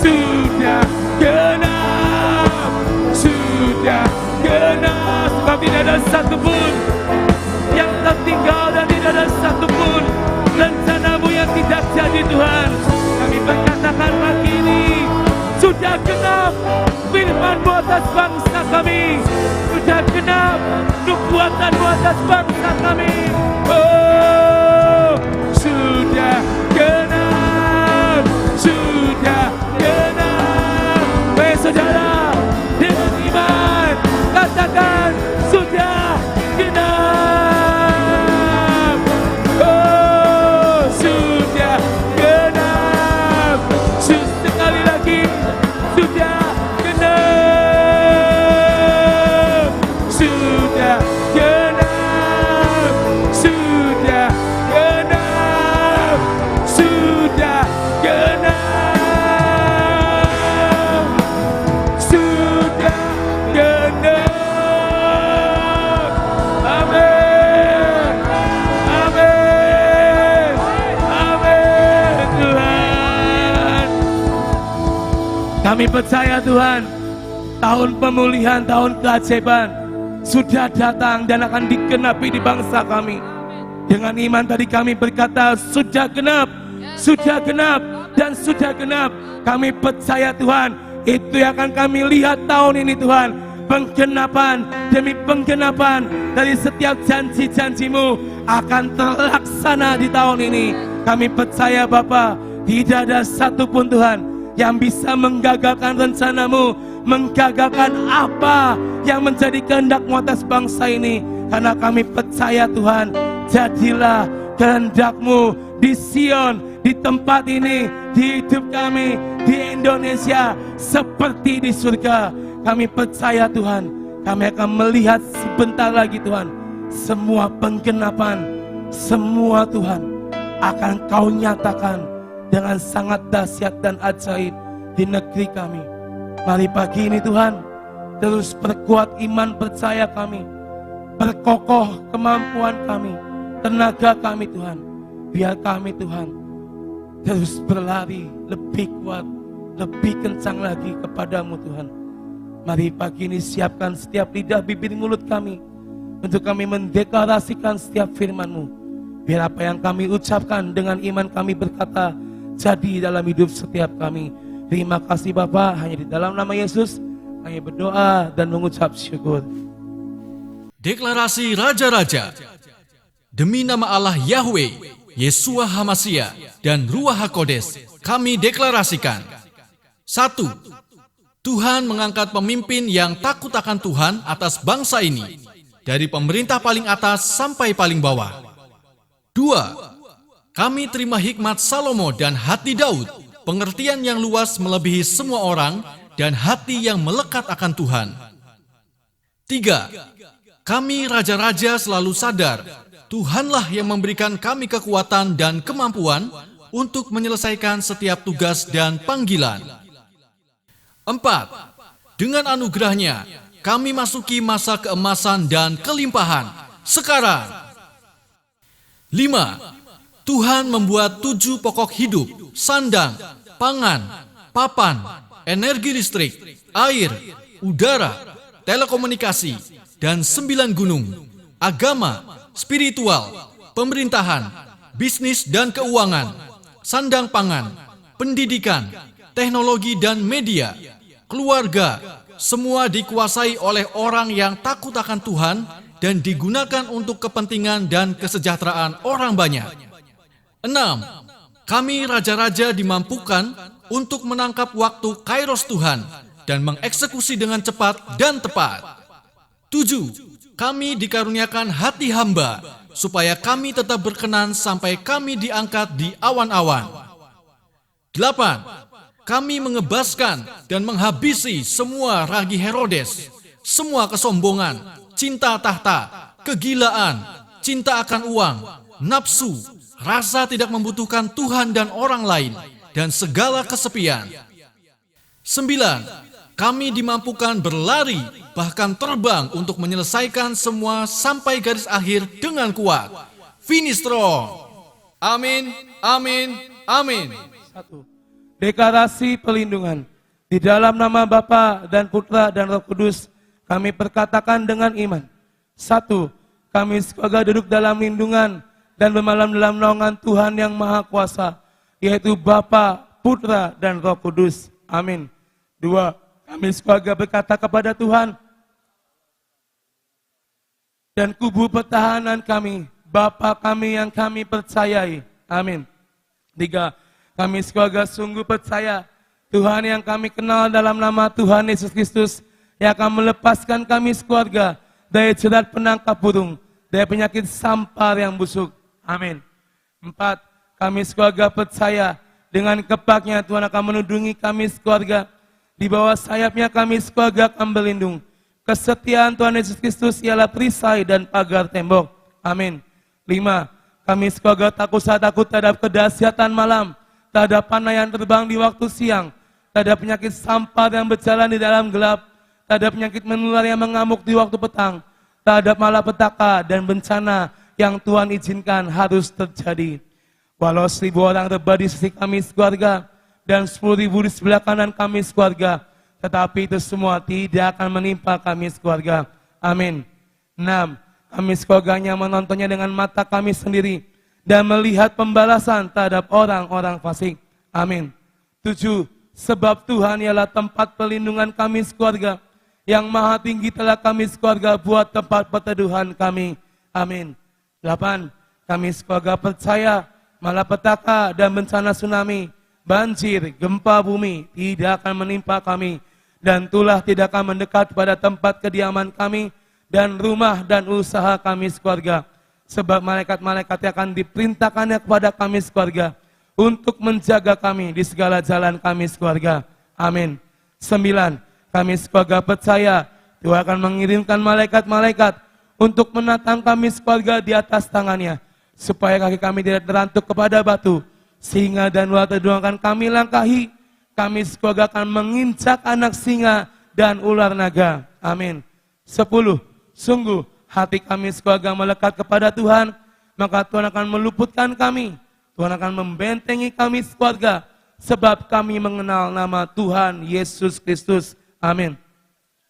Sudah genap, sudah genap. Sebab tidak ada satupun yang tertinggal dan tidak ada satupun rencana-Mu yang tidak jadi Tuhan. Kami berkatakan pagi ini, sudah genap firman-Mu atas bangsa kami, sudah genap nubuatan-Mu atas bangsa kami. Oh, sudah genap, sudah genap. Baik saudara, dengan iman katakan sudah genap. Oh, sudah Kami percaya Tuhan, tahun pemulihan, tahun keajaiban sudah datang dan akan digenapi di bangsa kami. Dengan iman tadi kami berkata, sudah genap, dan sudah genap. Kami percaya Tuhan, itu yang akan kami lihat tahun ini Tuhan. Penggenapan demi penggenapan dari setiap janji-janji-Mu akan terlaksana di tahun ini. Kami percaya Bapa, tidak ada satupun Tuhan yang bisa menggagalkan rencana-Mu, menggagalkan apa yang menjadi kehendak-Mu atas bangsa ini. Karena kami percaya Tuhan, jadilah kehendak-Mu di Sion, di tempat ini, di hidup kami, di Indonesia, seperti di surga. Kami percaya Tuhan, kami akan melihat sebentar lagi Tuhan, semua penggenapan, semua Tuhan akan Kau nyatakan dengan sangat dahsyat dan ajaib di negeri kami. Mari pagi ini Tuhan, terus perkuat iman percaya kami, perkokoh kemampuan kami, tenaga kami Tuhan. Biar kami Tuhan terus berlari lebih kuat, lebih kencang lagi kepadamu Tuhan. Mari pagi ini siapkan setiap lidah, bibir, mulut kami untuk kami mendeklarasikan setiap firman-Mu. Biar apa yang kami ucapkan dengan iman kami berkata jadi dalam hidup setiap kami. Terima kasih Bapa, hanya di dalam nama Yesus kami berdoa dan mengucap syukur. Deklarasi Raja-Raja. Demi nama Allah Yahweh, Yeshua Hamashiach, dan Ruach HaKodes, kami deklarasikan. 1. Tuhan mengangkat pemimpin yang takut akan Tuhan atas bangsa ini, dari pemerintah paling atas sampai paling bawah. 2. Kami terima hikmat Salomo dan hati Daud, pengertian yang luas melebihi semua orang, dan hati yang melekat akan Tuhan. 3. Kami raja-raja selalu sadar, Tuhanlah yang memberikan kami kekuatan dan kemampuan untuk menyelesaikan setiap tugas dan panggilan. 4. Dengan anugerahnya, kami masuki masa keemasan dan kelimpahan sekarang. 5. Tuhan membuat 7 pokok hidup, sandang, pangan, papan, energi listrik, air, udara, telekomunikasi, dan 9 gunung, agama, spiritual, pemerintahan, bisnis dan keuangan, sandang pangan, pendidikan, teknologi dan media, keluarga, semua dikuasai oleh orang yang takut akan Tuhan dan digunakan untuk kepentingan dan kesejahteraan orang banyak. 6. Kami raja-raja dimampukan untuk menangkap waktu kairos Tuhan dan mengeksekusi dengan cepat dan tepat. 7. Kami dikaruniakan hati hamba supaya kami tetap berkenan sampai kami diangkat di awan-awan. 8. Kami mengebaskan dan menghabisi semua ragi Herodes, semua kesombongan, cinta tahta, kegilaan, cinta akan uang, nafsu, rasa tidak membutuhkan Tuhan dan orang lain, dan segala kesepian. 9. Kami dimampukan berlari, bahkan terbang untuk menyelesaikan semua sampai garis akhir dengan kuat. Finish strong. Amin, amin, amin. 1. Deklarasi pelindungan. Di dalam nama Bapa dan Putra dan Roh Kudus, kami perkatakan dengan iman. 1. Kami sekeluarga duduk dalam lindungan dan bermalam dalam naungan Tuhan yang Maha Kuasa, yaitu Bapa, Putra, dan Roh Kudus. Amin. 2. Kami sekeluarga berkata kepada Tuhan dan kubu pertahanan kami, Bapa kami yang kami percayai. Amin. 3. Kami sekeluarga sungguh percaya Tuhan yang kami kenal dalam nama Tuhan Yesus Kristus yang akan melepaskan kami sekeluarga dari jerat penangkap burung, dari penyakit sampar yang busuk. Amin. 4. Kami sekeluarga percaya dengan kepaknya Tuhan akan menudungi kami sekeluarga. Di bawah sayapnya kami sekeluarga akan berlindung. Kesetiaan Tuhan Yesus Kristus ialah perisai dan pagar tembok. Amin. 5. Kami sekeluarga takut terhadap kedahsyatan malam, terhadap panah yang terbang di waktu siang, terhadap penyakit sampar yang berjalan di dalam gelap, terhadap penyakit menular yang mengamuk di waktu petang, terhadap malapetaka dan bencana yang Tuhan izinkan harus terjadi. Walau 1000 orang rebah di sisi kami sekeluarga, dan 10.000 di sebelah kanan kami sekeluarga. Tetapi itu semua tidak akan menimpa kami sekeluarga. Amin. 6. Kami sekeluarganya menontonnya dengan mata kami sendiri dan melihat pembalasan terhadap orang-orang fasik. Amin. 7. Sebab Tuhan ialah tempat perlindungan kami sekeluarga. Yang maha tinggi telah kami sekeluarga buat tempat perteduhan kami. Amin. 8. Kami sekeluarga percaya malapetaka dan bencana tsunami, banjir, gempa bumi tidak akan menimpa kami, dan tulah tidak akan mendekat pada tempat kediaman kami dan rumah dan usaha kami sekeluarga. Sebab malaikat-malaikat akan diperintahkannya kepada kami sekeluarga untuk menjaga kami di segala jalan kami sekeluarga. Amin. 9. Kami sekeluarga percaya Tuhan akan mengirimkan malaikat-malaikat untuk menatang kami sekeluarga di atas tangannya, supaya kaki kami tidak terantuk kepada batu, sehingga dan ular terduangkan kami langkahi. Kami sekeluarga akan menginjak anak singa dan ular naga. Amin. 10. Sungguh hati kami sekeluarga melekat kepada Tuhan, maka Tuhan akan meluputkan kami. Tuhan akan membentengi kami sekeluarga, sebab kami mengenal nama Tuhan Yesus Kristus. Amin.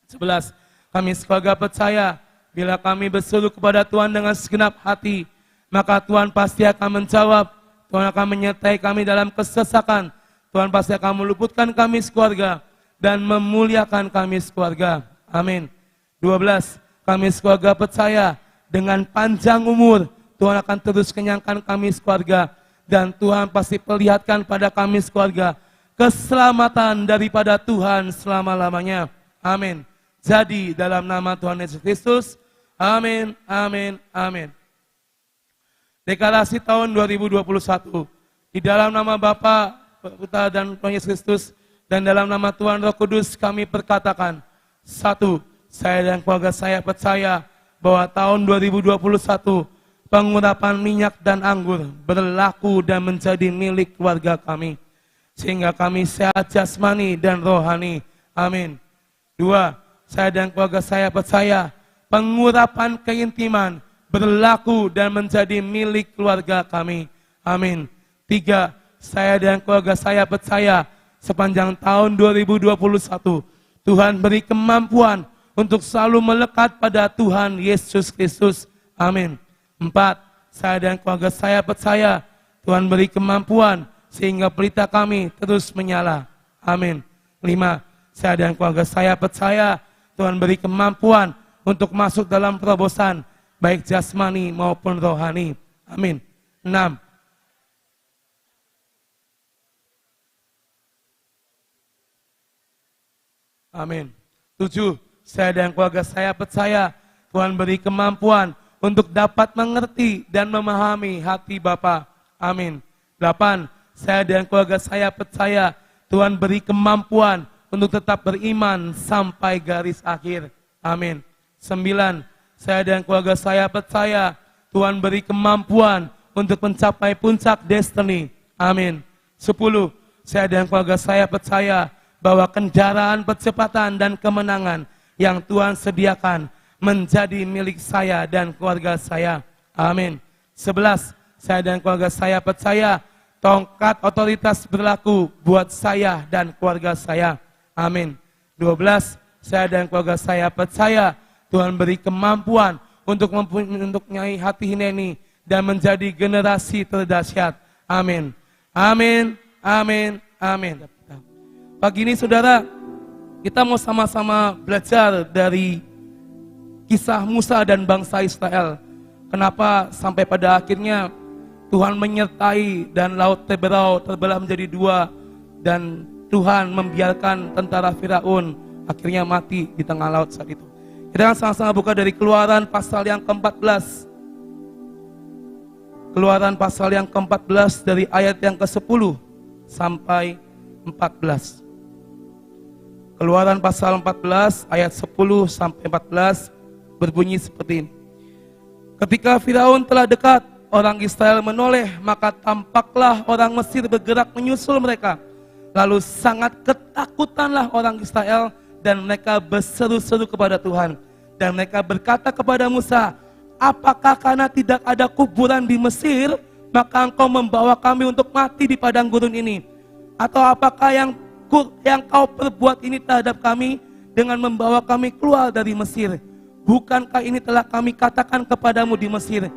11. Kami sekeluarga percaya bila kami berseru kepada Tuhan dengan segenap hati, maka Tuhan pasti akan menjawab. Tuhan akan menyertai kami dalam kesesakan. Tuhan pasti akan meluputkan kami sekeluarga dan memuliakan kami sekeluarga. Amin. 12. Kami sekeluarga percaya dengan panjang umur Tuhan akan terus kenyangkan kami sekeluarga, dan Tuhan pasti perlihatkan pada kami sekeluarga keselamatan daripada Tuhan selama-lamanya. Amin. Jadi dalam nama Tuhan Yesus Kristus, amin, amin, amin. Deklarasi tahun 2021. Di dalam nama Bapa, Putra dan Tuhan Yesus Kristus, dan dalam nama Tuhan Roh Kudus kami perkatakan. 1. Saya dan keluarga saya percaya bahwa tahun 2021 pengurapan minyak dan anggur berlaku dan menjadi milik keluarga kami, sehingga kami sehat jasmani dan rohani. Amin. 2. Saya dan keluarga saya percaya pengurapan keintiman berlaku dan menjadi milik keluarga kami. Amin. 3. Saya dan keluarga saya percaya sepanjang tahun 2021 Tuhan beri kemampuan untuk selalu melekat pada Tuhan Yesus Kristus. Amin. 4. Saya dan keluarga saya percaya Tuhan beri kemampuan sehingga pelita kami terus menyala. Amin. 5. Saya dan keluarga saya percaya Tuhan beri kemampuan untuk masuk dalam terobosan baik jasmani maupun rohani. Amin. 6. Amin. 7. Saya dan keluarga saya percaya Tuhan beri kemampuan untuk dapat mengerti dan memahami hati Bapa. Amin. 8. Saya dan keluarga saya percaya Tuhan beri kemampuan untuk tetap beriman sampai garis akhir. Amin. 9. Saya dan keluarga saya percaya Tuhan beri kemampuan untuk mencapai puncak destiny. Amin. 10. Saya dan keluarga saya percaya bahwa kendaraan percepatan dan kemenangan yang Tuhan sediakan menjadi milik saya dan keluarga saya. Amin. 11. Saya dan keluarga saya percaya tongkat otoritas berlaku buat saya dan keluarga saya. Amin. 12. Saya dan keluarga saya percaya Tuhan beri kemampuan untuk mempunyai hati hineni dan menjadi generasi terdahsyat. Amin. Amin. Amin. Amin. Pagi ini saudara, kita mau sama-sama belajar dari kisah Musa dan bangsa Israel. Kenapa sampai pada akhirnya Tuhan menyertai dan laut terbelah menjadi dua, dan Tuhan membiarkan tentara Firaun akhirnya mati di tengah laut saat itu. Kita akan sama-sama buka dari Keluaran pasal yang ke-14. Keluaran pasal yang ke-14 dari ayat yang ke-10 sampai 14. Keluaran pasal 14 ayat 10 sampai 14 berbunyi seperti ini. Ketika Firaun telah dekat, orang Israel menoleh, maka tampaklah orang Mesir bergerak menyusul mereka. Lalu sangat ketakutanlah orang Israel dan mereka berseru-seru kepada Tuhan. Dan mereka berkata kepada Musa, apakah karena tidak ada kuburan di Mesir, maka engkau membawa kami untuk mati di padang gurun ini? Atau apakah yang kau perbuat ini terhadap kami dengan membawa kami keluar dari Mesir? Bukankah ini telah kami katakan kepadamu di Mesir?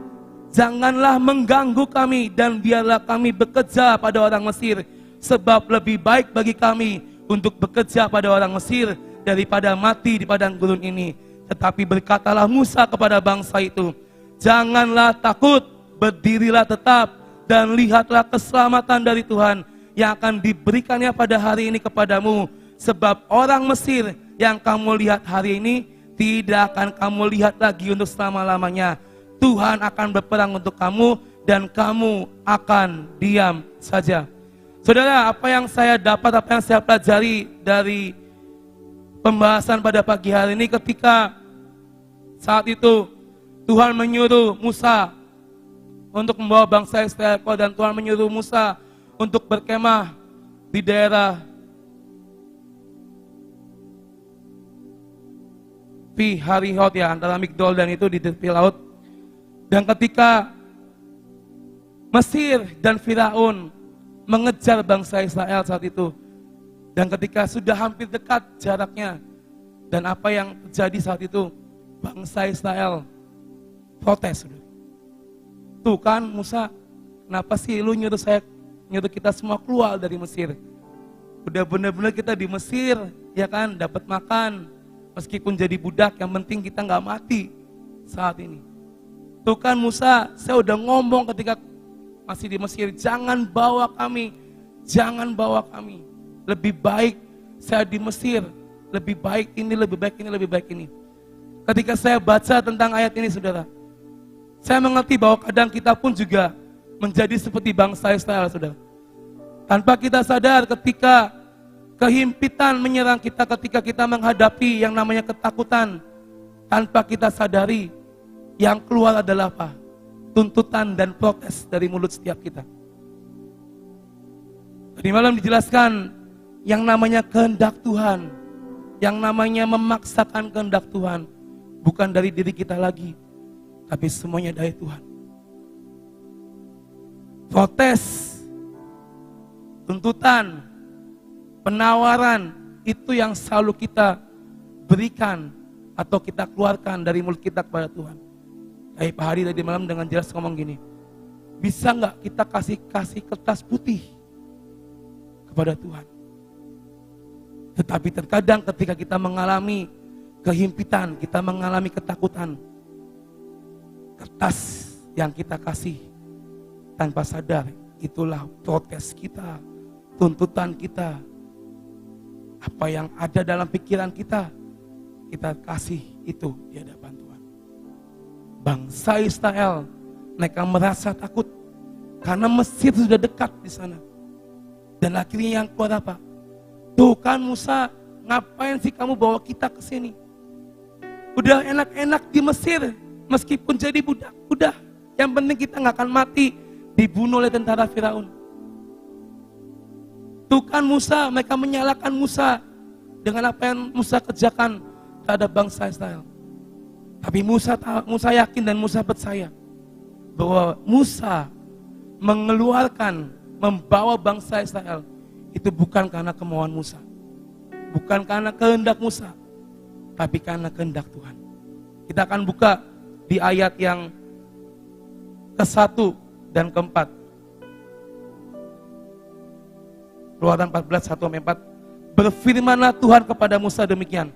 Janganlah mengganggu kami dan biarlah kami bekerja pada orang Mesir, sebab lebih baik bagi kami untuk bekerja pada orang Mesir daripada mati di padang gurun ini. Tetapi berkatalah Musa kepada bangsa itu, janganlah takut, berdirilah tetap dan lihatlah keselamatan dari Tuhan yang akan diberikannya pada hari ini kepadamu. Sebab orang Mesir yang kamu lihat hari ini tidak akan kamu lihat lagi untuk selama-lamanya. Tuhan akan berperang untuk kamu dan kamu akan diam saja. Saudara, apa yang saya dapat, apa yang saya pelajari dari pembahasan pada pagi hari ini, ketika saat itu Tuhan menyuruh Musa untuk membawa bangsa Israel keluar, dan Tuhan menyuruh Musa untuk berkemah di daerah Pi Harihot, ya, antara Migdol dan itu di tepi laut. Dan ketika Mesir dan Firaun mengejar bangsa Israel saat itu, dan ketika sudah hampir dekat jaraknya, dan apa yang terjadi saat itu, bangsa Israel protes. Tuh kan Musa, kenapa sih lu nyuruh kita semua keluar dari Mesir? Udah benar-benar kita di Mesir, ya kan, dapat makan, meskipun jadi budak, yang penting kita nggak mati saat ini. Tuh kan Musa, saya udah ngomong ketika masih di Mesir, jangan bawa kami, jangan bawa kami. Lebih baik saya di Mesir, lebih baik ini, lebih baik ini, lebih baik ini. Ketika saya baca tentang ayat ini, saudara, saya mengerti bahwa kadang kita pun juga menjadi seperti bangsa Israel, saudara. Tanpa kita sadar, ketika kehimpitan menyerang kita, ketika kita menghadapi yang namanya ketakutan, tanpa kita sadari, yang keluar adalah apa? Tuntutan dan protes dari mulut setiap kita. Tadi malam dijelaskan yang namanya kehendak Tuhan, yang namanya memaksakan kehendak Tuhan, bukan dari diri kita lagi, tapi semuanya dari Tuhan. Protes, tuntutan, penawaran, itu yang selalu kita berikan atau kita keluarkan dari mulut kita kepada Tuhan. Kayak Pak Hadi tadi malam dengan jelas ngomong gini, bisa nggak kita kasih kertas putih kepada Tuhan? Tetapi terkadang ketika kita mengalami kehimpitan, kita mengalami ketakutan, kertas yang kita kasih tanpa sadar, itulah protes kita, tuntutan kita. Apa yang ada dalam pikiran kita kasih itu di hadapan Tuhan. Bangsa Israel, mereka merasa takut karena Mesir sudah dekat di sana. Dan akhirnya yang keluar apa? Tuh kan Musa, ngapain sih kamu bawa kita ke sini? Udah enak-enak di Mesir, meskipun jadi budak, udah. Yang penting kita nggak akan mati dibunuh oleh tentara Firaun. Tuh kan Musa, mereka menyalahkan Musa dengan apa yang Musa kerjakan terhadap bangsa Israel. Tapi Musa yakin dan Musa percaya bahwa Musa mengeluarkan, membawa bangsa Israel itu bukan karena kemauan Musa, bukan karena kehendak Musa, tapi karena kehendak Tuhan. Kita akan buka di ayat yang ke-1 dan ke-4. Keluaran 14, 1-4. Berfirmanlah Tuhan kepada Musa demikian,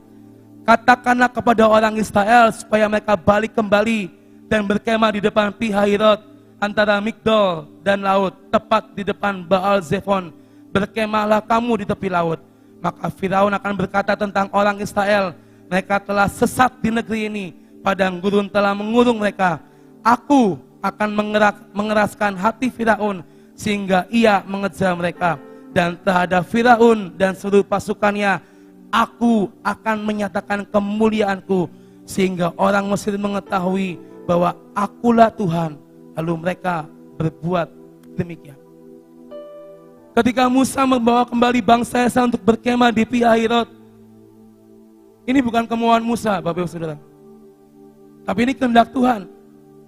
katakanlah kepada orang Israel supaya mereka balik kembali dan berkemah di depan Pi Hahirot antara Migdol dan laut, tepat di depan Baal Zephon. Berkemahlah kamu di tepi laut. Maka Firaun akan berkata tentang orang Israel, mereka telah sesat di negeri ini, padang gurun telah mengurung mereka. Aku akan mengeraskan hati Firaun sehingga ia mengejar mereka. Dan terhadap Firaun dan seluruh pasukannya, aku akan menyatakan kemuliaanku sehingga orang Mesir mengetahui bahwa akulah Tuhan. Lalu mereka berbuat demikian. Ketika Musa membawa kembali bangsa Israel untuk berkemah di Pi Hahirot, ini bukan kemauan Musa, Bapak Ibu Saudara, tapi ini kehendak Tuhan.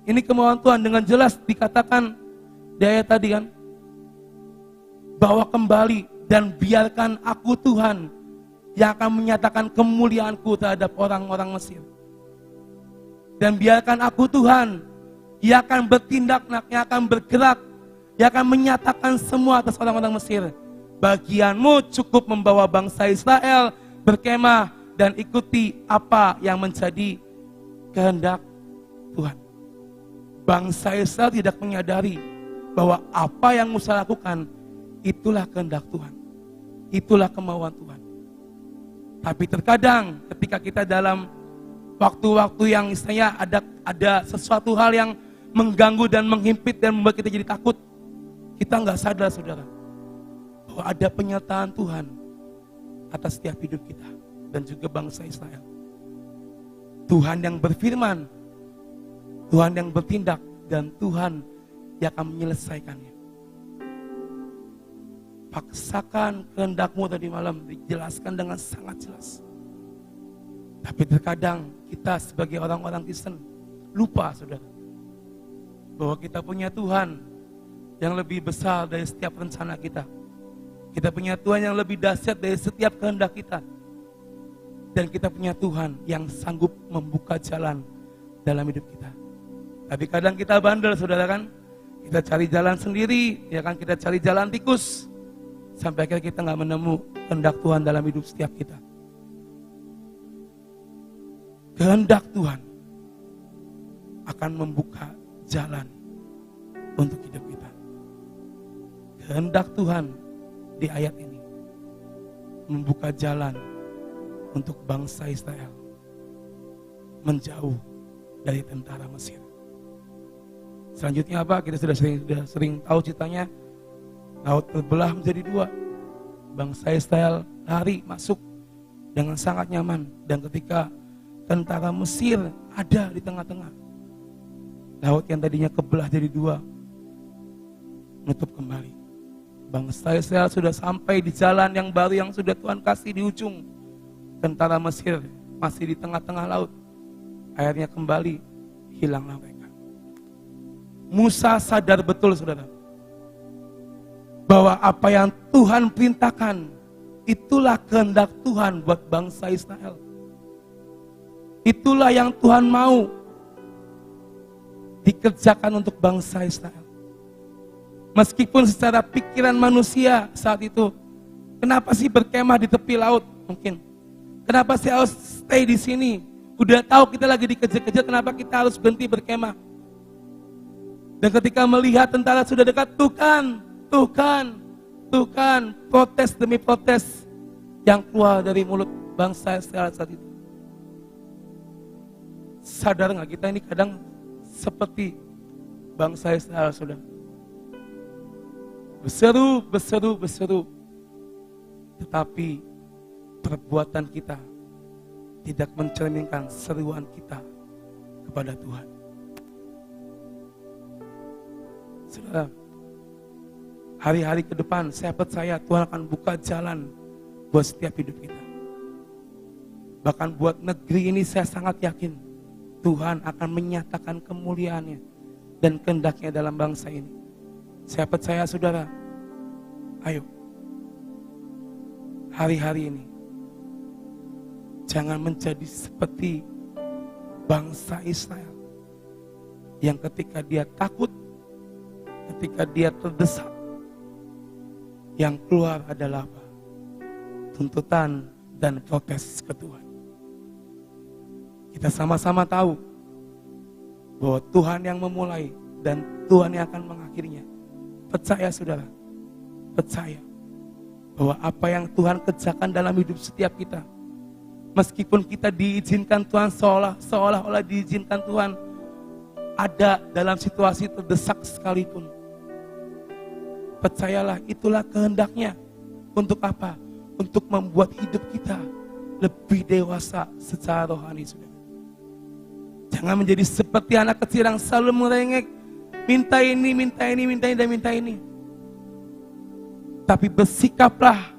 Ini kemauan Tuhan, dengan jelas dikatakan di ayat tadi kan, bawa kembali Dan biarkan aku Tuhan yang akan menyatakan kemuliaan-Ku terhadap orang-orang Mesir. Dan biarkan aku Tuhan yang akan bertindak, yang akan bergerak, yang akan menyatakan semua atas orang-orang Mesir. Bagianmu cukup membawa bangsa Israel berkemah dan ikuti apa yang menjadi kehendak Tuhan. Bangsa Israel tidak menyadari bahwa apa yang Musa lakukan itulah kehendak Tuhan. Itulah kemauan Tuhan. Tapi terkadang ketika kita dalam waktu-waktu yang istilahnya ada sesuatu hal yang mengganggu dan menghimpit dan membuat kita jadi takut, kita nggak sadar saudara bahwa ada penyertaan Tuhan atas setiap hidup kita dan juga bangsa Israel. Tuhan yang berfirman, Tuhan yang bertindak, dan Tuhan yang akan menyelesaikannya. Paksakan kehendak-Mu tadi malam dijelaskan dengan sangat jelas. Tapi terkadang kita sebagai orang-orang Kristen lupa saudara bahwa kita punya Tuhan yang lebih besar dari setiap rencana kita. Kita punya Tuhan yang lebih dahsyat dari setiap kehendak kita. Dan kita punya Tuhan yang sanggup membuka jalan dalam hidup kita. Tapi kadang kita bandel saudara kan. Kita cari jalan sendiri, ya kan, kita cari jalan tikus. Sampai akhirnya kita gak menemu kehendak Tuhan dalam hidup setiap kita. Kehendak Tuhan akan membuka jalan untuk hidup kita. Kehendak Tuhan di ayat ini membuka jalan untuk bangsa Israel menjauh dari tentara Mesir. Selanjutnya apa? Kita sudah sering tahu ceritanya. Laut terbelah menjadi dua. Bangsa Israel lari masuk dengan sangat nyaman. Dan ketika tentara Mesir ada di tengah-tengah, laut yang tadinya kebelah jadi dua menutup kembali. Bangsa Israel sudah sampai di jalan yang baru yang sudah Tuhan kasih di ujung. Tentara Mesir masih di tengah-tengah laut. Akhirnya kembali hilanglah mereka. Musa sadar betul saudara bahwa apa yang Tuhan perintahkan itulah kehendak Tuhan buat bangsa Israel. Itulah yang Tuhan mau dikerjakan untuk bangsa Israel. Meskipun secara pikiran manusia saat itu, kenapa sih berkemah di tepi laut? Mungkin. Kenapa sih harus stay di sini? Udah tahu kita lagi dikejar-kejar, kenapa kita harus berhenti berkemah? Dan ketika melihat tentara sudah dekat, Tuhan, protes demi protes yang keluar dari mulut bangsa Israel saat itu. Sadar nggak kita ini kadang seperti bangsa Israel sudah berseru, tetapi perbuatan kita tidak mencerminkan seruan kita kepada Tuhan. Saudara, hari-hari ke depan saya percaya Tuhan akan buka jalan buat setiap hidup kita. Bahkan buat negeri ini saya sangat yakin Tuhan akan menyatakan kemuliaannya dan kehendaknya dalam bangsa ini. Saya percaya saudara, ayo hari-hari ini jangan menjadi seperti bangsa Israel yang ketika dia takut, ketika dia terdesak, yang keluar adalah apa? Tuntutan dan protes ke Tuhan. Kita sama-sama tahu bahwa Tuhan yang memulai dan Tuhan yang akan mengakhirinya. Percaya saudara, percaya bahwa apa yang Tuhan kerjakan dalam hidup setiap kita, meskipun kita diizinkan Tuhan seolah-olah diizinkan Tuhan ada dalam situasi terdesak sekalipun, percayalah itulah kehendaknya. Untuk apa? Untuk membuat hidup kita lebih dewasa secara rohani saudara. Jangan menjadi seperti anak kecil yang selalu merengek, minta ini. Tapi bersikaplah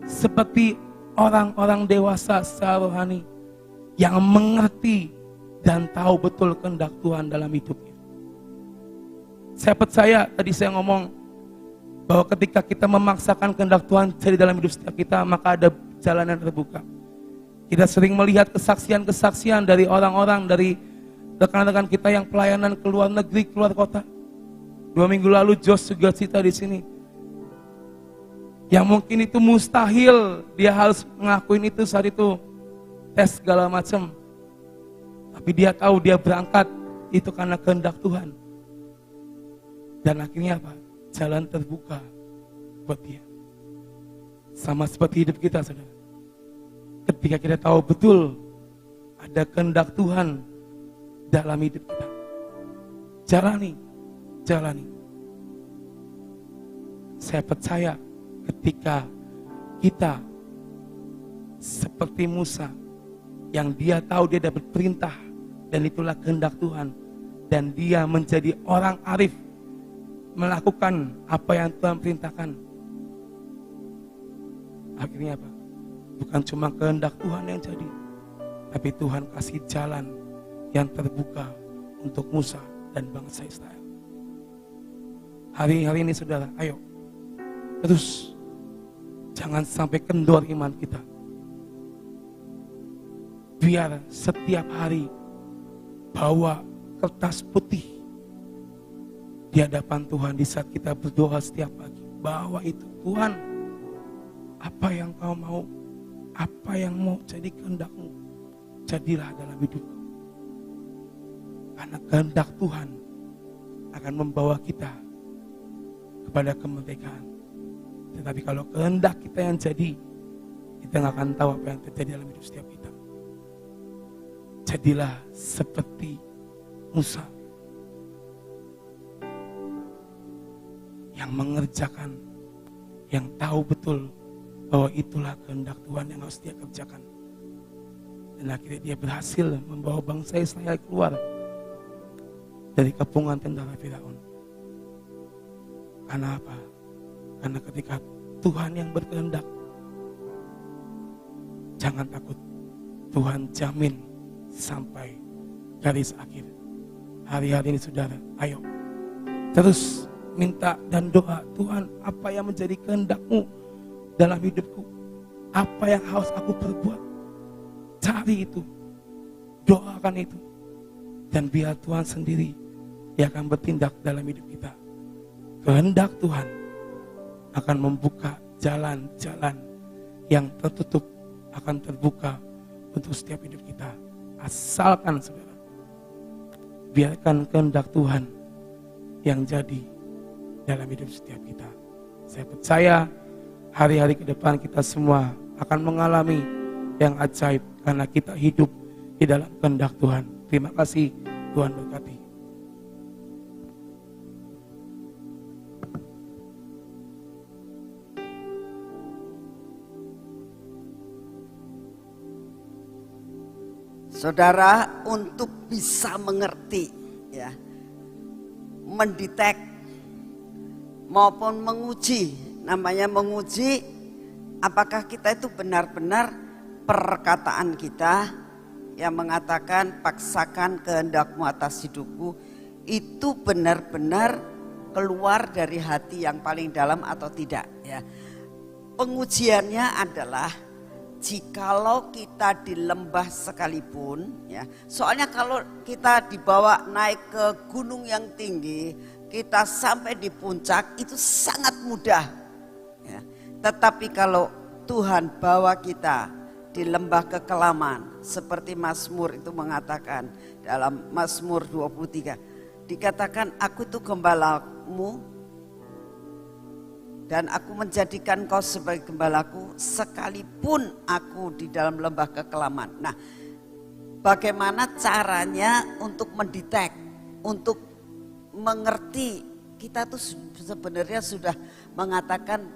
seperti orang-orang dewasa secara rohani yang mengerti dan tahu betul kehendak Tuhan dalam hidupnya. Saya percaya tadi saya ngomong bahwa ketika kita memaksakan kehendak Tuhan jadi dalam hidup setiap kita, maka ada jalan yang terbuka. Kita sering melihat kesaksian-kesaksian dari orang-orang, dari rekan-rekan kita yang pelayanan ke luar negeri, keluar kota. 2 minggu lalu Jos juga cerita di sini. Yang mungkin itu mustahil, dia harus ngakuin itu saat itu, tes segala macam. Tapi dia tahu dia berangkat itu karena kehendak Tuhan. Dan akhirnya apa? Jalan terbuka buat dia. Sama seperti hidup kita, saudara. Ketika kita tahu betul ada kehendak Tuhan dalam hidup kita, jalani. Saya percaya ketika kita seperti Musa, yang dia tahu dia dapat perintah dan itulah kehendak Tuhan, dan dia menjadi orang arif melakukan apa yang Tuhan perintahkan. Akhirnya apa? Bukan cuma kehendak Tuhan yang jadi, tapi Tuhan kasih jalan yang terbuka untuk Musa dan bangsa Israel. Hari-hari ini saudara, ayo terus jangan sampai kendor iman kita. Biar setiap hari bawa kertas putih di hadapan Tuhan di saat kita berdoa setiap pagi. Bawa itu, Tuhan, apa yang kau mau, apa yang mau jadi kehendak-Mu, jadilah dalam hidupku. Karena kehendak Tuhan akan membawa kita kepada kemerdekaan. Tetapi kalau kehendak kita yang jadi, kita nggak akan tahu apa yang terjadi dalam hidup setiap kita. Jadilah seperti Musa yang mengerjakan, yang tahu betul bahwa itulah kehendak Tuhan yang harus dia kerjakan. Dan akhirnya dia berhasil membawa bangsa Israel keluar dari kepungan tentara Firaun. Karena apa? Karena ketika Tuhan yang berkehendak, jangan takut, Tuhan jamin sampai garis akhir. Hari-hari ini saudara, ayo terus minta dan doa, Tuhan, apa yang menjadi kehendak-Mu dalam hidupku, apa yang harus aku perbuat. Cari itu, doakan itu, dan biar Tuhan sendiri yang akan bertindak dalam hidup kita. Kehendak Tuhan akan membuka jalan-jalan yang tertutup, akan terbuka untuk setiap hidup kita. Asalkan saudara, biarkan kehendak Tuhan yang jadi dalam hidup setiap kita. Saya percaya hari-hari ke depan kita semua akan mengalami yang ajaib karena kita hidup di dalam kehendak Tuhan. Terima kasih, Tuhan berkati. Saudara, untuk bisa mengerti, ya, mendetek maupun menguji, namanya menguji apakah kita itu benar-benar perkataan kita yang mengatakan paksakan kehendak-Mu atas hidupku itu benar-benar keluar dari hati yang paling dalam atau tidak, ya. Pengujiannya adalah jikalau kita di lembah sekalipun, ya, soalnya kalau kita dibawa naik ke gunung yang tinggi, kita sampai di puncak itu sangat mudah, ya. Tetapi kalau Tuhan bawa kita di lembah kekelaman, seperti Mazmur itu mengatakan dalam Mazmur 23, dikatakan aku itu gembalamu dan aku menjadikan kau sebagai gembalaku sekalipun aku di dalam lembah kekelaman. Nah, bagaimana caranya untuk mendetek, untuk mengerti? Kita tuh sebenarnya sudah mengatakan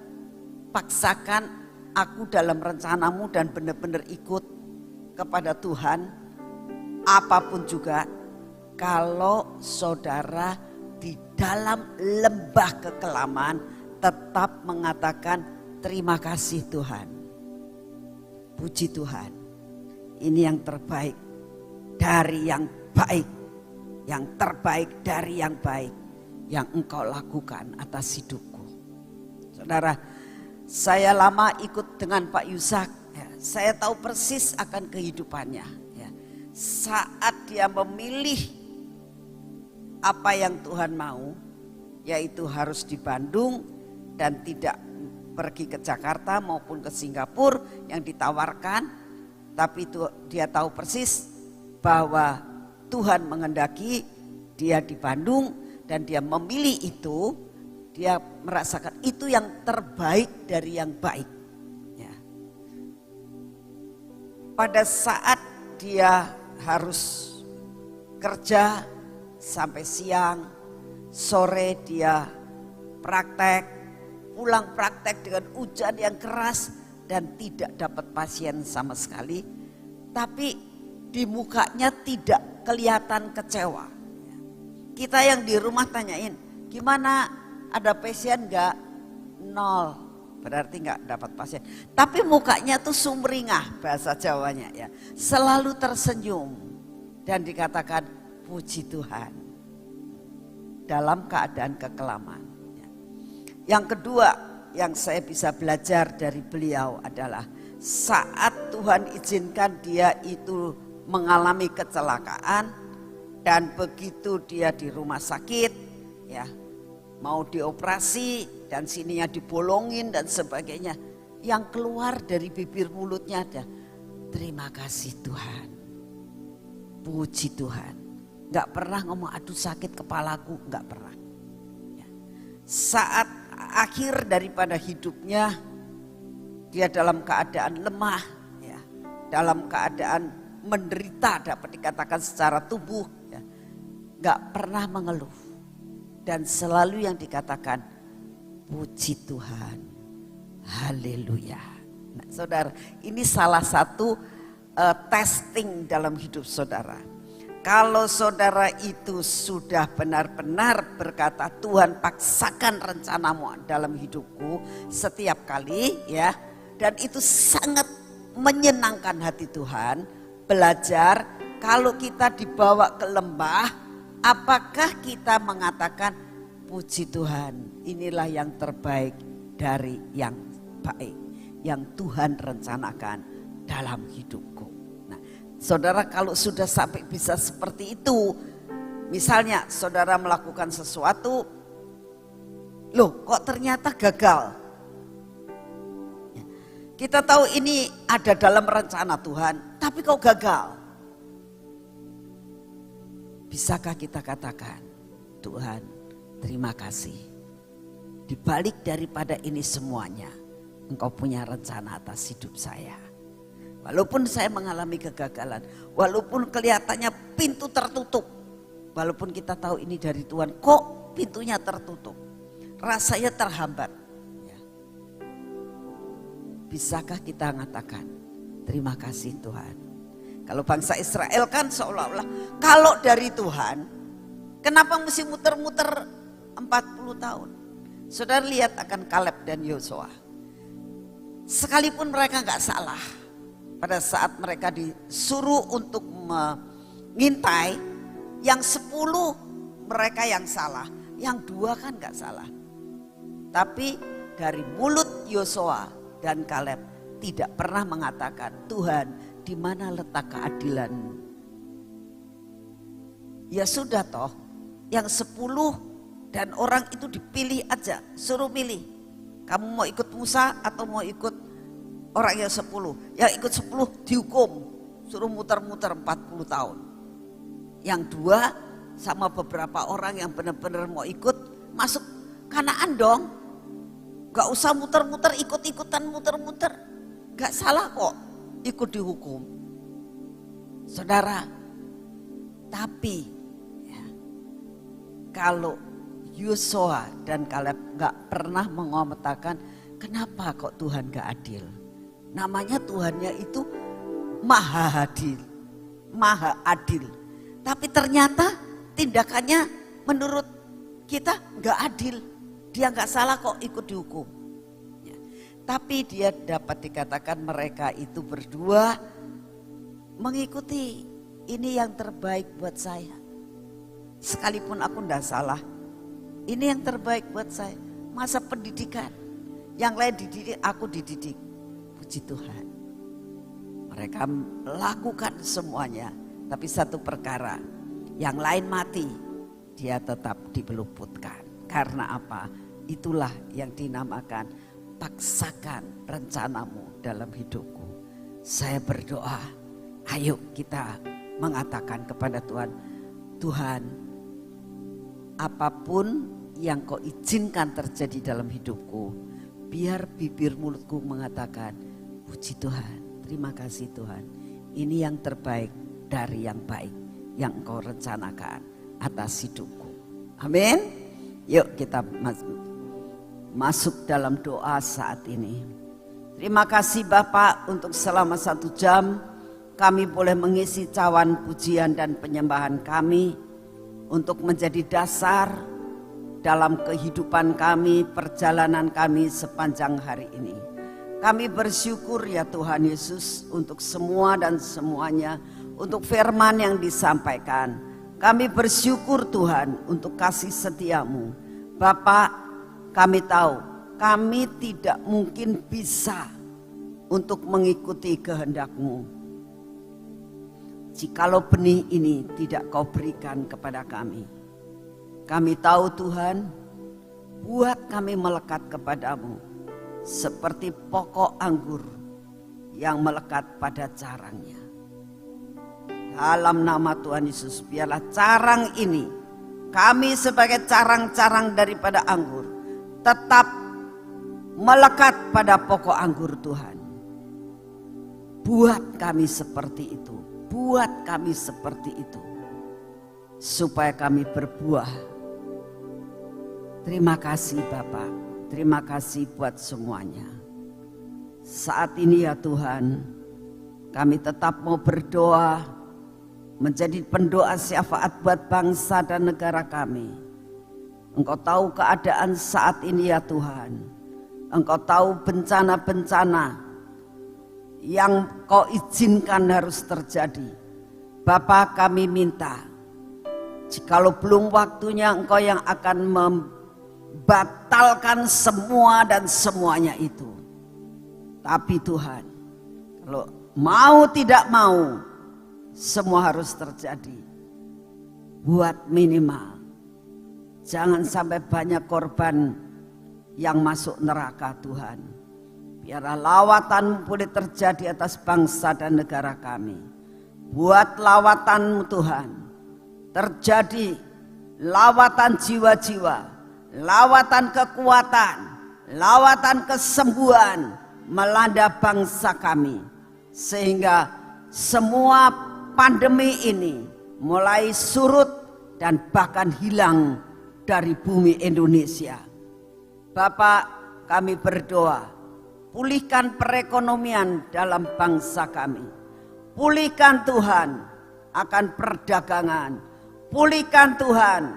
paksakan aku dalam rencanamu dan benar-benar ikut kepada Tuhan. Apapun juga, kalau saudara di dalam lembah kekelaman tetap mengatakan terima kasih Tuhan, puji Tuhan, ini yang terbaik dari yang baik, yang terbaik dari yang baik yang Engkau lakukan atas hidupku. Saudara, saya lama ikut dengan Pak Yusak. Ya, saya tahu persis akan kehidupannya. Ya. Saat dia memilih apa yang Tuhan mau, yaitu harus di Bandung dan tidak pergi ke Jakarta maupun ke Singapura yang ditawarkan, tapi itu dia tahu persis bahwa Tuhan mengendaki dia di Bandung dan dia memilih itu, dia merasakan itu yang terbaik dari yang baik. Ya. Pada saat dia harus kerja sampai siang, sore dia praktek, pulang praktek dengan hujan yang keras dan tidak dapat pasien sama sekali. Tapi di mukanya tidak kelihatan kecewa. Kita yang di rumah tanyain, gimana, ada pasien enggak? 0, berarti enggak dapat pasien. Tapi mukanya tuh sumringah bahasa Jawanya ya. Selalu tersenyum dan dikatakan puji Tuhan dalam keadaan kekelaman. Yang kedua yang saya bisa belajar dari beliau adalah saat Tuhan izinkan dia itu mengalami kecelakaan dan begitu dia di rumah sakit ya, mau dioperasi dan sininya dibolongin dan sebagainya, yang keluar dari bibir mulutnya ada terima kasih Tuhan, puji Tuhan. Gak pernah ngomong aduh sakit kepalaku, gak pernah. Ya. Saat akhir daripada hidupnya dia dalam keadaan lemah ya, dalam keadaan menderita dapat dikatakan secara tubuh ya, gak pernah mengeluh dan selalu yang dikatakan puji Tuhan, haleluya. Nah, saudara, ini salah satu testing dalam hidup saudara. Kalau saudara itu sudah benar-benar berkata Tuhan paksakan rencanamu dalam hidupku setiap kali ya, dan itu sangat menyenangkan hati Tuhan. Belajar kalau kita dibawa ke lembah, apakah kita mengatakan puji Tuhan, inilah yang terbaik dari yang baik yang Tuhan rencanakan dalam hidupku. Saudara, kalau sudah sampai bisa seperti itu, misalnya saudara melakukan sesuatu, loh kok ternyata gagal. Kita tahu ini ada dalam rencana Tuhan, tapi kok gagal. Bisakah kita katakan, Tuhan terima kasih. Di balik daripada ini semuanya, Engkau punya rencana atas hidup saya. Walaupun saya mengalami kegagalan, walaupun kelihatannya pintu tertutup, walaupun kita tahu ini dari Tuhan, kok pintunya tertutup, rasanya terhambat. Ya. Bisakah kita mengatakan, terima kasih Tuhan. Kalau bangsa Israel kan seolah-olah, kalau dari Tuhan, kenapa mesti muter-muter 40 tahun? Saudara lihat akan Kaleb dan Yosua. Sekalipun mereka gak salah. Pada saat mereka disuruh untuk mengintai, yang 10 mereka yang salah, yang 2 kan gak salah. Tapi dari mulut Yosua dan Kaleb tidak pernah mengatakan, Tuhan di mana letak keadilan-Mu? Ya sudah toh, yang 10 dan orang itu dipilih aja, suruh milih. Kamu mau ikut Musa atau mau ikut orang yang 10, yang ikut 10 dihukum, suruh muter-muter 40 tahun. Yang 2 sama beberapa orang yang benar-benar mau ikut, masuk Kanaan dong. Gak usah muter-muter, ikut-ikutan muter-muter. Gak salah kok ikut dihukum. Saudara, tapi ya, kalau Yosua dan Kaleb gak pernah mengomentakan kenapa kok Tuhan gak adil. Namanya Tuhannya itu maha adil, maha adil. Tapi ternyata tindakannya menurut kita nggak adil. Dia nggak salah kok ikut dihukum. Ya. Tapi dia dapat dikatakan mereka itu berdua mengikuti ini yang terbaik buat saya. Sekalipun aku nggak salah, ini yang terbaik buat saya. Masa pendidikan, Yang lain dididik, aku dididik. Puji Tuhan. Mereka lakukan semuanya. Tapi satu perkara, yang lain mati, dia tetap dibeluputkan. Karena apa? Itulah yang dinamakan paksakan rencanamu dalam hidupku. Saya berdoa, ayo kita mengatakan kepada Tuhan, Tuhan, apapun yang kau izinkan terjadi dalam hidupku, biar bibir mulutku mengatakan, puji Tuhan, terima kasih Tuhan. Ini yang terbaik dari yang baik yang kau rencanakan atas hidupku. Amin. Yuk kita masuk dalam doa saat ini. Terima kasih Bapak untuk selama 1 jam kami boleh mengisi cawan pujian dan penyembahan kami untuk menjadi dasar dalam kehidupan kami, perjalanan kami sepanjang hari ini. Kami bersyukur ya Tuhan Yesus untuk semua dan semuanya, untuk firman yang disampaikan. Kami bersyukur Tuhan untuk kasih setiamu. Bapak, kami tahu kami tidak mungkin bisa untuk mengikuti kehendak-Mu jikalau benih ini tidak kau berikan kepada kami. Kami tahu Tuhan, buat kami melekat kepadamu seperti pokok anggur yang melekat pada carangnya. Dalam nama Tuhan Yesus, biarlah carang ini, kami sebagai carang-carang daripada anggur, tetap melekat pada pokok anggur Tuhan. Buat kami seperti itu, buat kami seperti itu, supaya kami berbuah. Terima kasih Bapak, terima kasih buat semuanya. Saat ini ya Tuhan, kami tetap mau berdoa, menjadi pendoa syafaat buat bangsa dan negara kami. Engkau tahu keadaan saat ini ya Tuhan. Engkau tahu bencana-bencana yang kau izinkan harus terjadi. Bapa, kami minta, jikalau belum waktunya, Engkau yang akan membatalkan semua dan semuanya itu. Tapi Tuhan, kalau mau tidak mau, semua harus terjadi. Buat minimal, jangan sampai banyak korban yang masuk neraka Tuhan. Biarlah lawatan boleh terjadi atas bangsa dan negara kami. Buat lawatan Tuhan terjadi, lawatan jiwa-jiwa, lawatan kekuatan, lawatan kesembuhan melanda bangsa kami. Sehingga semua pandemi ini mulai surut dan bahkan hilang dari bumi Indonesia. Bapak, kami berdoa, pulihkan perekonomian dalam bangsa kami. Pulihkan Tuhan akan perdagangan. Pulihkan Tuhan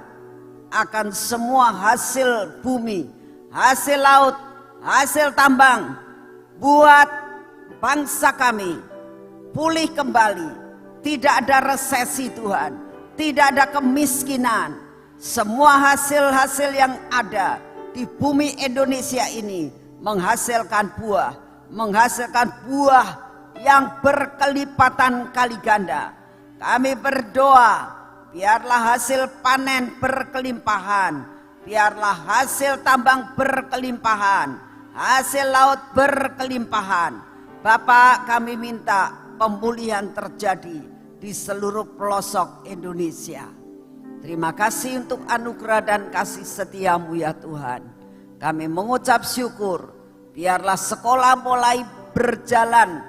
akan semua hasil bumi, hasil laut, hasil tambang. Buat bangsa kami pulih kembali. Tidak ada resesi Tuhan, tidak ada kemiskinan. Semua hasil-hasil yang ada di bumi Indonesia ini menghasilkan buah yang berkelipatan kali ganda. Kami berdoa, biarlah hasil panen berkelimpahan, biarlah hasil tambang berkelimpahan, hasil laut berkelimpahan. Bapak, kami minta pemulihan terjadi di seluruh pelosok Indonesia. Terima kasih untuk anugerah dan kasih setiamu ya Tuhan. Kami mengucap syukur, biarlah sekolah mulai berjalan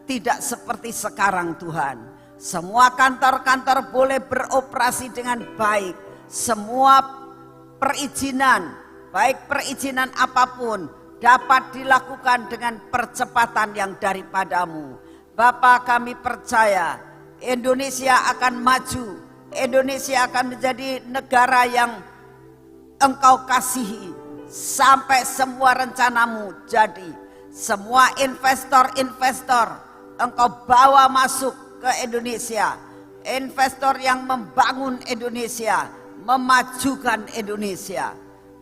tidak seperti sekarang Tuhan. Semua kantor-kantor boleh beroperasi dengan baik. Semua perizinan, baik perizinan apapun, dapat dilakukan dengan percepatan yang daripadamu. Bapa, kami percaya Indonesia akan maju. Indonesia akan menjadi negara yang Engkau kasihi sampai semua rencanamu jadi. Semua investor-investor Engkau bawa masuk ke Indonesia. Investor yang membangun Indonesia, memajukan Indonesia.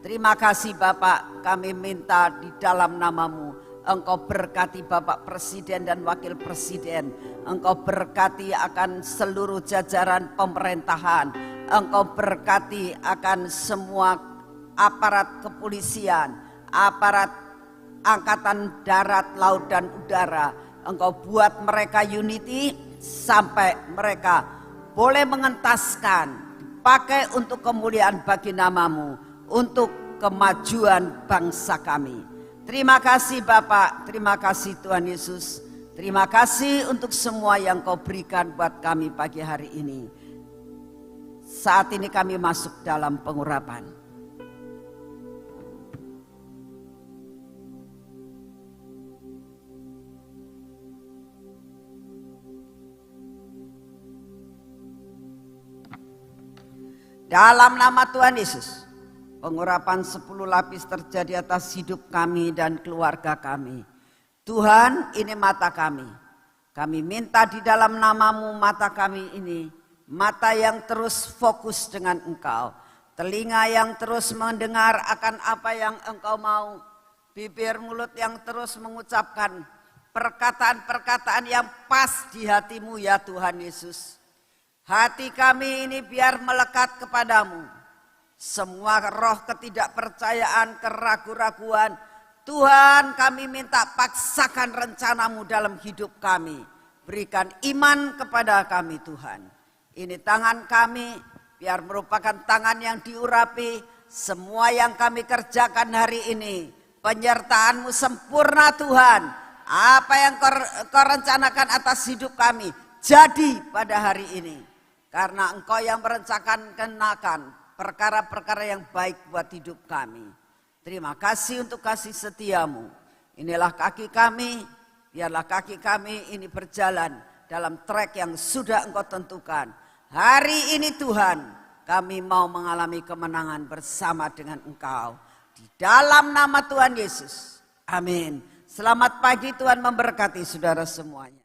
Terima kasih Bapak, kami minta di dalam namamu, Engkau berkati Bapak Presiden dan Wakil Presiden. Engkau berkati akan seluruh jajaran pemerintahan. Engkau berkati akan semua aparat kepolisian, aparat angkatan darat, laut dan udara. Engkau buat mereka unity sampai mereka boleh mengentaskan, dipakai untuk kemuliaan bagi namamu, untuk kemajuan bangsa kami. Terima kasih Bapak, terima kasih Tuhan Yesus. Terima kasih untuk semua yang kau berikan buat kami pagi hari ini. Saat ini kami masuk dalam pengurapan. Dalam nama Tuhan Yesus, pengurapan 10 lapis terjadi atas hidup kami dan keluarga kami. Tuhan, ini mata kami. Kami minta di dalam namamu mata kami ini, mata yang terus fokus dengan Engkau. Telinga yang terus mendengar akan apa yang Engkau mau. Bibir mulut yang terus mengucapkan perkataan-perkataan yang pas di hatimu ya Tuhan Yesus. Hati kami ini biar melekat kepadamu. Semua roh ketidakpercayaan, keraguan-raguan, Tuhan kami minta paksakan rencanamu dalam hidup kami. Berikan iman kepada kami Tuhan. Ini tangan kami biar merupakan tangan yang diurapi. Semua yang kami kerjakan hari ini, penyertaan-Mu sempurna Tuhan. Apa yang kau rencanakan atas hidup kami jadi pada hari ini. Karena Engkau yang merencanakan perkara-perkara yang baik buat hidup kami. Terima kasih untuk kasih setiamu. Inilah kaki kami, biarlah kaki kami ini berjalan dalam trek yang sudah Engkau tentukan. Hari ini Tuhan, kami mau mengalami kemenangan bersama dengan Engkau. Di dalam nama Tuhan Yesus. Amin. Selamat pagi, Tuhan memberkati saudara semuanya.